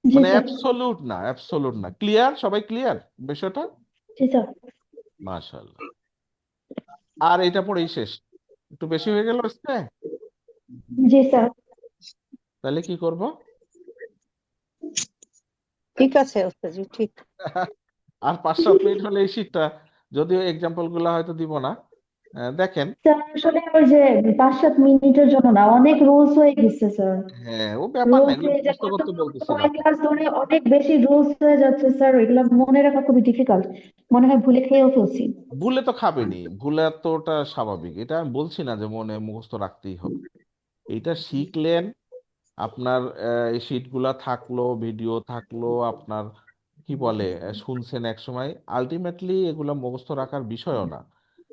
Speaker 3: জি
Speaker 1: মানে
Speaker 3: স্যার।
Speaker 1: অ্যাবসোলুট না, অ্যাবসোলুট না, ক্লিয়ার, সবাই ক্লিয়ার বিষয়টা?
Speaker 3: জি স্যার।
Speaker 1: মাশাআল্লাহ। আর এটা পড়েই শেষ, একটু বেশি হয়ে গেল আজকে।
Speaker 3: জি স্যার।
Speaker 1: তাহলে কি করব?
Speaker 4: ঠিক আছে ওস্তাজি, ঠিক।
Speaker 1: আর 5-7 মিনিট হলে এই শীটটা, যদিও এক্সাম্পল গুলা হয়তো দিব না, দেখেন।
Speaker 3: স্যার আসলে ওই যে 5-7 মিনিটের জন্য না, অনেক রুলস হয়ে গেছে স্যার।
Speaker 1: হ্যাঁ, ও ব্যাপার না,
Speaker 3: রুলস
Speaker 1: এগুলো
Speaker 3: হয়ে যে
Speaker 1: মুখস্থ করতে বলতেছিলাম।
Speaker 3: কয়েক ক্লাস ধরে অনেক বেশি রুলস হয়ে যাচ্ছে স্যার, এগুলো মনে রাখা খুবই ডিফিকাল্ট। মনে হয় ভুলে খেয়েও ফেলছি।
Speaker 1: ভুলে তো খাবেনি, ভুলে তো ওটা স্বাভাবিক, এটা আমি বলছি না যে মনে মুখস্থ রাখতেই হবে। এটা শিখলেন, আপনার এই শিটগুলা থাকলো, ভিডিও থাকলো, আপনার কি বলে শুনছেন এক সময়, আলটিমেটলি এগুলা মুখস্থ রাখার বিষয়ও না।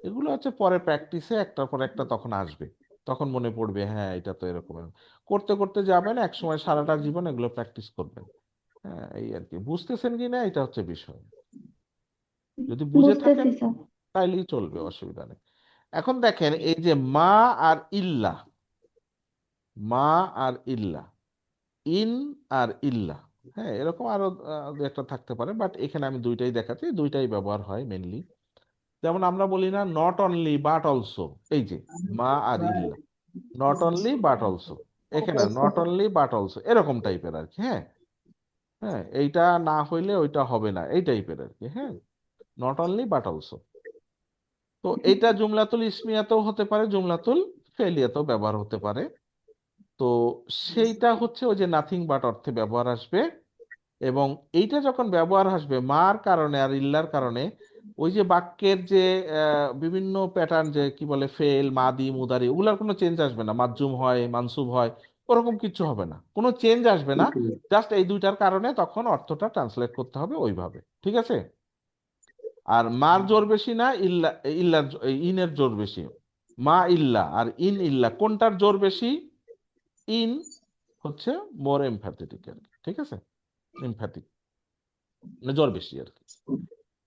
Speaker 1: এগুলো হচ্ছে পরে প্র্যাকটিসে একটার পর একটা তখন আসবে, তখন মনে পড়বে হ্যাঁ এটা তো এরকম এরকম। করতে করতে যাবেন, এক সময় সারাটা জীবন এগুলো প্র্যাকটিস করবেন। হ্যাঁ, এই আর কি, বুঝতেছেন কি না এটা হচ্ছে বিষয়। যদি বুঝে থাকেন
Speaker 3: বুঝতেছি স্যার।
Speaker 1: তাইলেই চলবে, অসুবিধা নেই। এখন দেখেন এই যে মা আর ইল্লা, মা আর ইল্লা, ইন আর ইল্লা, হ্যাঁ এরকম আরো দু একটা থাকতে পারে, বাট এখানে আমি দুইটাই দেখাচ্ছি, দুইটাই ব্যবহার হয় মেনলি। যেমন আমরা বলি না নট অনলি বাট অলসো, এই যে মা আর ইল্লা, নট অনলি বাট অলসো, এখানে নট অনলি বাট অলসো এরকম টাইপের আর কি। হ্যাঁ, হ্যাঁ এইটা না হইলে ওইটা হবে না, এই টাইপের আর কি। হ্যাঁ, নট অনলি বাট অলসো। তো এইটা জুমলাতুল ইসমিয়াতেও হতে পারে, জুমলাতুল ফেলিয়াতেও ব্যবহার হতে পারে। তো সেইটা হচ্ছে ওই যে নাথিং বাট অর্থে ব্যবহার আসবে। এবং এইটা যখন ব্যবহার আসবে মার কারণে আর ইল্লার কারণে, ওই যে বাক্যের যে বিভিন্ন প্যাটার্ন, যে কি বলে ফেল মাদি মুদারি, ওগুলার কোনো চেঞ্জ আসবে না, মাজজুম হয় মানসুব হয়, ওরকম কিছু হবে না, কোনো চেঞ্জ আসবে না। জাস্ট এই দুইটার কারণে তখন অর্থটা ট্রান্সলেট করতে হবে ওইভাবে, ঠিক আছে? আর মার জোর বেশি না, ইল্লা, ইল্লার ইনের জোর বেশি। মা ইল্লা আর ইন ইল্লা কোনটার জোর বেশি? ইন হচ্ছে মোর এমফ্যাথেটিক আর কি, ঠিক আছে? এমফ্যাথিক মানে জোর বেশি আর কি।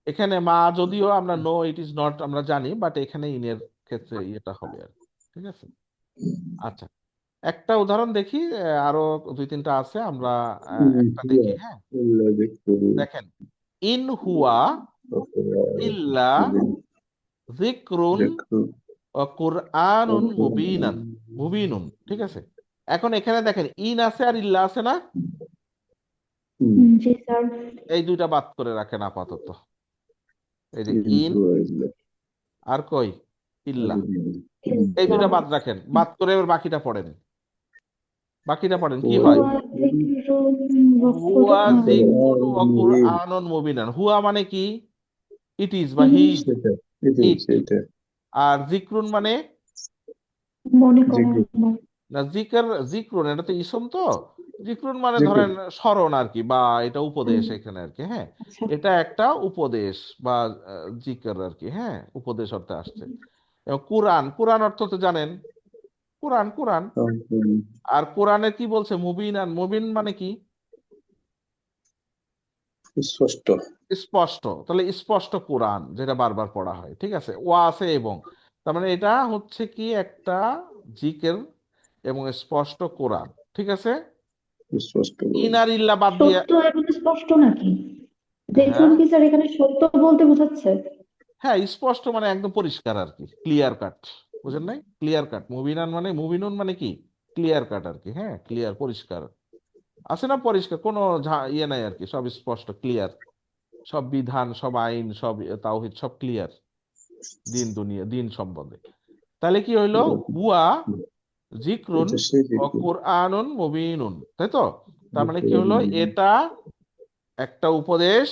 Speaker 1: এখানে মা যদিও আমরা নো ইট ইজ নট আমরা জানি, বাট এখানে ইনের ক্ষেত্রে ইয়েটা হবে আর কি, ঠিক আছে? আচ্ছা, একটা উদাহরণ দেখি, আরো দুই তিনটা আছে, আমরা একটা দেখি। হ্যাঁ, দেখেন, ইন হুয়া ইল্লা যিকরুন ও কুরআনুন মুবিনান, মুবিনুন, ঠিক আছে? এখন এখানে দেখেন ইন আছে আর ইল্লা আছে না,
Speaker 3: জি স্যার।
Speaker 1: এই দুইটা বাদ করে রাখেন আপাতত। এই যে ইন আর কই ইল্লা, এই
Speaker 3: ইল্লা
Speaker 1: দুইটা বাদ রাখেন, বাদ করে এবার বাকিটা পড়েন। বাকিটা পড়েন কি হয়?
Speaker 3: হুয়া যিকরুন ওয়া
Speaker 1: হুয়া
Speaker 3: কুরআন।
Speaker 1: যিকরুন ওয়া কুরআনুন মুবিনান, হুয়া মানে কি? ইট ইজ বা হি ইজ, ইট। আর যিকরুন মানে,
Speaker 3: মনে করানো।
Speaker 1: না জিকার, জিক্রুন এটা তো ইসম তো, জিক্রুন মানে ধরেন স্মরণ আর কি, বা এটা উপদেশ এখানে আর কি। হ্যাঁ,
Speaker 3: আচ্ছা।
Speaker 1: এটা একটা উপদেশ বা জিকার আর কি। হ্যাঁ, উপদেশ অর্থে আসছে। এবং কোরআন, কোরআন অর্থ তো জানেন, কোরআন, কোরআন। আর কোরআনে কি বলছে? মুবিন, আর মুবিন মানে কি?
Speaker 2: স্পষ্ট।
Speaker 1: স্পষ্ট। তাহলে স্পষ্ট কোরআন যেটা বারবার পড়া হয়, ঠিক আছে? ওয়া আছে এবং, তার মানে এটা হচ্ছে কি একটা জিকের এবং স্পষ্ট কোরআন, ঠিক আছে?
Speaker 2: স্পষ্ট।
Speaker 1: ইনার ইল্লা বাদ দিয়ে,
Speaker 3: সত্য এবং স্পষ্ট নাকি? দেখুন
Speaker 1: হ্যাঁ,
Speaker 3: কি স্যার এখানে সত্য বলতে বোঝাচ্ছে?
Speaker 1: হ্যাঁ স্পষ্ট মানে একদম পরিষ্কার আর কি, ক্লিয়ার কাট। বুঝেন নাই? ক্লিয়ার কাট, মুবিনান মানে, মুবিনুন মানে কি? ক্লিয়ার কাট আর কি। হ্যাঁ, ক্লিয়ার পরিষ্কার, আছে না পরিষ্কার, কোনো ইয়ে নাই আর কি, সব স্পষ্ট ক্লিয়ার, সব বিধান সব আইন সব তাওহীদ সব ক্লিয়ার, দিন দুনিয়া দিন সম্বন্ধে। তাহলে কি হইলো? হুয়া জিক্রুন ও কুরআনুন মুবিনুন, তাই তো? তার মানে কি হলো? এটা একটা উপদেশ,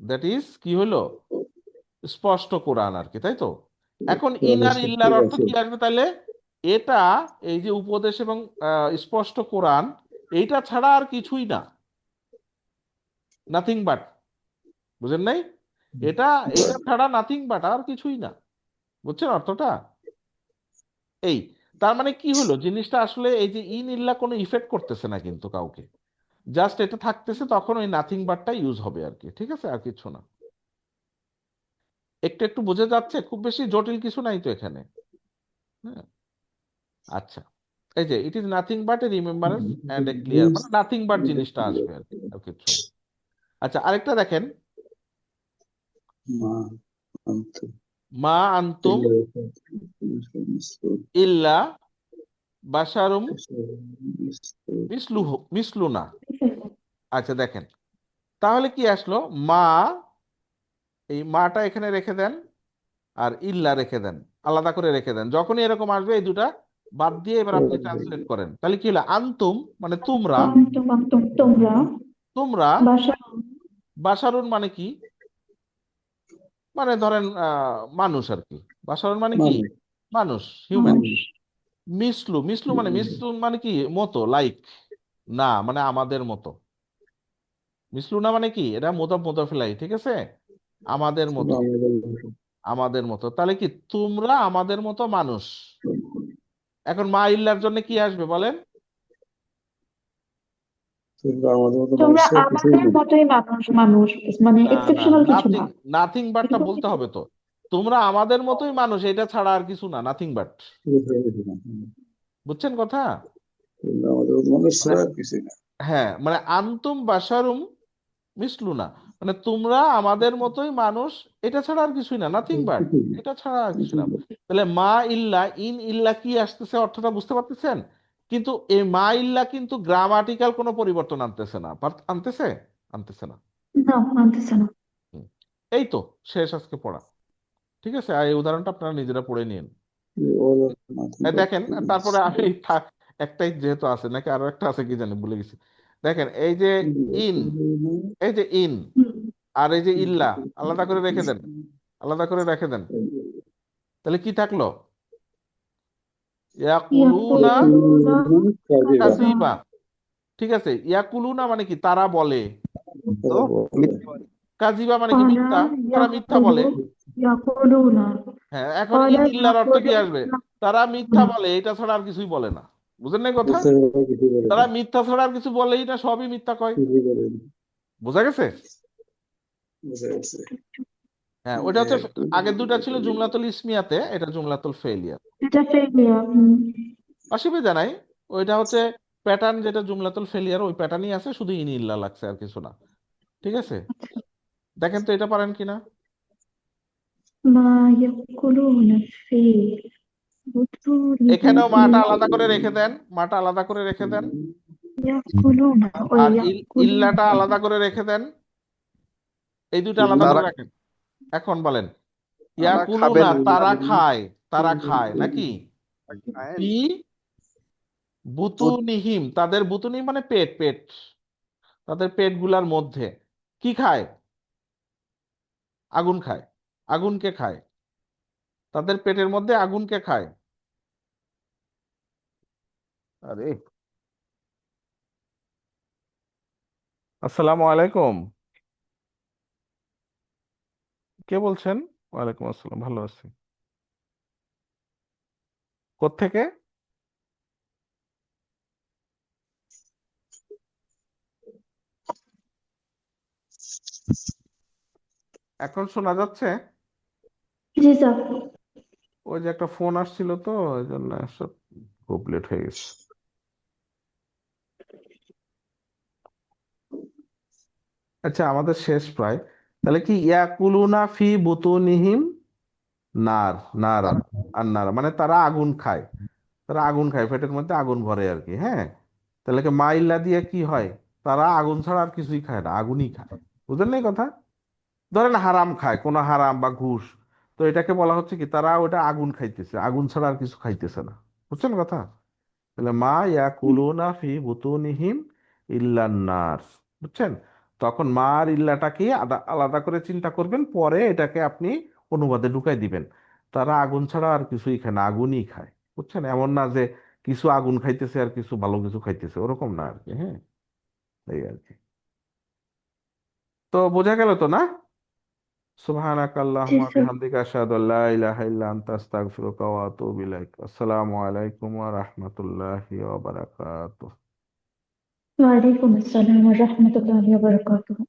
Speaker 1: দ্যাট ইজ কি হলো? স্পষ্ট কোরআন আর কি, তাই তো? এখন ইনার ইল্লার অর্থ কি আসবে তাহলে? এটা, এই যে উপদেশ এবং স্পষ্ট কোরআন, এইটা ছাড়া আর কিছুই না, নাথিং বাট। বুঝেন নাই? এটা, এটা ছাড়া নাথিং বাট, আর কিছুই না। বুঝছেন অর্থটা? এই, তার মানে কি হলো জিনিসটা আসলে, এই যে ইন ইল্লা কোনো ইফেক্ট করতেছে না কিন্তু কাউকে, জাস্ট এটা থাকতেছে, তখন ওই নাথিং বাটটা ইউজ হবে আর কি, ঠিক আছে? আর কিছু না। একটু একটু বোঝা যাচ্ছে, খুব বেশি জটিল কিছু নাই তো এখানে। হ্যাঁ, আচ্ছা, এই যে it is nothing but A remembrance and a clear, মানে নাথিং বাট জিনিসটা আসবে আর কি, আর কিছু না। আচ্ছা, আরেকটা দেখেন, মা আনতুম ইল্লা বাশারুম মিসলুহু, মিসলুনা। আচ্ছা দেখেন, তাহলে কি আসলো? মা, এই মাটা এখানে রেখে দেন, আর ইল্লা রেখে দেন, আলাদা করে রেখে দেন। যখনই এরকম আসবে এই দুটা বাদ দিয়ে এবার আপনি ট্রান্সলেট করেন, তাহলে কি হলো? আনতুম মানে তোমরা,
Speaker 3: আনতুম আনতুম তোমরা,
Speaker 1: তোমরা।
Speaker 3: বাসা
Speaker 1: বাশারুন মানে কি? মানে ধরেন মানুষ আর কি। বাশারুন মানে কি? মানুষ, হিউম্যান।
Speaker 3: মানুষ।
Speaker 1: মিসলু, মিসলু মানে, মিসলু মানে কি? মতো, লাইক, না মানে আমাদের মতো। মিসলু না মানে কি? এটা মোদাফ মোদাফিলাই, ঠিক আছে? আমাদের মতো, আমাদের মতো, তাহলে কি তোমরা আমাদের মতো মানুষ। এখন মা ইল্লার জন্য কি আসবে বলেন?
Speaker 2: তোমরা আমাদের মতো
Speaker 3: তোমরা
Speaker 2: মানুষরা কিছুই
Speaker 3: আমাদের
Speaker 2: না।
Speaker 3: মতোই মানুষ মানুষ, মানে
Speaker 1: না না,
Speaker 3: এক্সেপশনাল কিছু
Speaker 1: নাথিং,
Speaker 3: না,
Speaker 1: নাথিং বাটটা
Speaker 3: এরকম
Speaker 1: বলতে
Speaker 3: কিছু।
Speaker 1: হবে তো। তোমরা আমাদের মতোই মানুষ, এটা ছাড়া আর কিছু না, নাথিং বাট।
Speaker 2: শুধু হয়ে গেছে না।
Speaker 1: বুঝছেন কথা?
Speaker 2: তোমরা আমাদের মতো মানুষ
Speaker 1: মানে
Speaker 2: ছাড়া আর কিছুই না।
Speaker 1: হ্যাঁ, মানে আনতুম বাশারুম মিসলুনা, মানে তোমরা আমাদের মতোই মানুষ, এটা ছাড়া আর কিছুই না, নাথিং বাট,
Speaker 2: কিছুই না,
Speaker 1: এটা ছাড়া আর কিছু
Speaker 2: কিছুই
Speaker 1: না।
Speaker 2: না।
Speaker 1: তাহলে মা ইল্লা, ইন ইল্লা কি আসতেছে অর্থটা বুঝতে পারতেছেন? কিন্তু এই মা ইল্লা কিন্তু গ্রামাটিক্যাল কোনো পরিবর্তন আনতেছে না, আনতেছে? আনতেছে না।
Speaker 3: না, মানতেছে না।
Speaker 1: হুম। এই তো শেষ আজকে পড়া। ঠিক আছে, আর এই উদাহরণটা আপনারা নিজেরা পড়ে নিন।
Speaker 2: All or nothing
Speaker 1: এই
Speaker 2: but
Speaker 1: দেখেন,
Speaker 2: feelings.
Speaker 1: তারপরে আমি একটাই যেহেতু আছে, নাকি আরো একটা আছে কি জানি ভুলে গেছি। দেখেন এই যে ইন, এই যে ইন
Speaker 3: হুম।
Speaker 1: আর এই যে ইল্লা, আলাদা করে রেখে দেন, আলাদা করে রেখে দেন। তাহলে কি থাকলো? ইয়াকুলুনা
Speaker 3: ইয়াকুলুনা
Speaker 2: কাযিবা।
Speaker 3: কাযিবা।
Speaker 1: কাযিবা। ঠিক আছে, ইয়াকুলুনা মানে কি, তারা বলে।
Speaker 2: তারা বলে।
Speaker 1: কাযিবা মানে কি,
Speaker 3: ক্বালা
Speaker 1: মিথ্যা, তারা মিথ্যা
Speaker 3: ইয়াকুলু
Speaker 1: বলে।
Speaker 3: ইয়াকুলুনা।
Speaker 1: হ্যাঁ, এখন
Speaker 3: ক্বালা
Speaker 1: ইন ইল্লার অর্থ কি আসবে?
Speaker 3: ইয়াকুলুনা।
Speaker 1: তারা মিথ্যা বলে, এটা ছাড়া আর কিছুই বলে না। বুঝেন না এই কথা?
Speaker 2: বুঝতে পারে কিছু বলে
Speaker 1: তারা
Speaker 2: না।
Speaker 1: মিথ্যা ছাড়া আর কিছু বলেই না, সবই মিথ্যা কয়।
Speaker 2: কিছুই বলে না।
Speaker 1: বোঝা গেছে?
Speaker 2: বুঝা গেছে।
Speaker 1: হ্যাঁ, ওটা হচ্ছে আগের দুটা ছিল জুমলাতুল ইসমিয়াতে, এটা জুমলাতুল ফেলিয়ার।
Speaker 3: এটা ফেলিয়া।
Speaker 1: অসুবিধা নাই, ওইটা হচ্ছে প্যাটার্ন, যেটা জুমলাতুল ফেলিয়ার ওই প্যাটার্নই আছে, শুধু ইন ইল্লা লাগছে আর কিছু না। ঠিক আছে, দেখেন তো এটা পারেন কিনা।
Speaker 3: মা ইয়াকুলুনা ফি বুতুনিহিম
Speaker 1: এখানেও মাটা
Speaker 3: ইল্লা
Speaker 1: আলাদা করে রেখে দেন, মাটা আলাদা করে রেখে দেন,
Speaker 3: ইয়াকুলুনা ও
Speaker 1: আর
Speaker 3: ইয়াকুলুনা।
Speaker 1: ইল্লাটা আলাদা করে রেখে দেন। এই দুটো আলাদা করে
Speaker 5: তারা
Speaker 1: রাখেন। এখন বলেন,
Speaker 5: তারা
Speaker 1: ইয়াকুলুনা
Speaker 5: খাবেন।
Speaker 1: তারা খায়, তারা খায় নাকি?
Speaker 5: খায়েন।
Speaker 1: ফি বুতুনিহিম, তাদের বুতুনি মানে পেট, পেট, তাদের পেট গুলার মধ্যে কি খায়? আগুন খায়। আগুনকে খায়, তাদের পেটের মধ্যে আগুনকে খায়। আরে, আসসালামু আলাইকুম, কে বলছেন? ওয়ালাইকুম আসসালাম, ভালো আছি। কোত্থেকে? এখন শোনা যাচ্ছে?
Speaker 3: জি স্যার।
Speaker 1: ওই যে একটা ফোন আসছিল তো, ওই জন্য সব খুব লেট হয়ে গেছে। আচ্ছা, আমাদের শেষ প্রায়। তাহলে কি ইয়াকুলুনা ফি বুতুনিহিম নার, নারান, আর নারা মানে তারা আগুন খায়, তারা আগুন খায়, পেটের মধ্যে আগুন ভরে আর কি। হ্যাঁ, তাহলে কি মাইল্লা দিয়ে কি হয়? তারা আগুন ছাড়া আর কিছুই খায় না, আগুনই খায়। বুঝলেন না এই কথা? ধরেন হারাম খায়, কোনো হারাম বা ঘুষ, তো এটাকে বলা হচ্ছে কি, তারা ওটা আগুন খাইতেছে, আগুন ছাড়া আর কিছু খাইতেছে না। বুঝছেন কথা? তাহলে মা ইয়াকুলুনা ফি বুতুনিহিম ইল্লান নার। বুঝছেন? তখন মা আর ইল্লাটাকে আলাদা করে চিন্তা করবেন, পরে এটাকে আপনি অনুবাদে ঢুকাই দিবেন। তারা আগুন ছাড়া আর কিছুই খায় না, আগুনই খায়। বুঝছেন? এমন না যে কিছু আগুন খাইতেছে আর কিছু ভালো কিছু খাইতেছে, ওরকম না আর কি। হ্যাঁ, এই আর কি। তো বোঝা গেল তো না? সুবহানাকা
Speaker 3: জি
Speaker 1: আল্লাহুম্মা
Speaker 3: স্যার।
Speaker 1: বিহামদিকা আশহাদু আল্লা ইলাহা ইল্লা আনতা আস্তাগফিরুকা ওয়া আতুবু ইলাইক। আসসালামু আলাইকুম ওয়া রাহমাতুল্লাহি ওয়া বারাকাতুহু।
Speaker 3: ওয়ালাইকুম আসসালাম ওয়া রাহমাতুল্লাহি ওয়া বারাকাতুহু।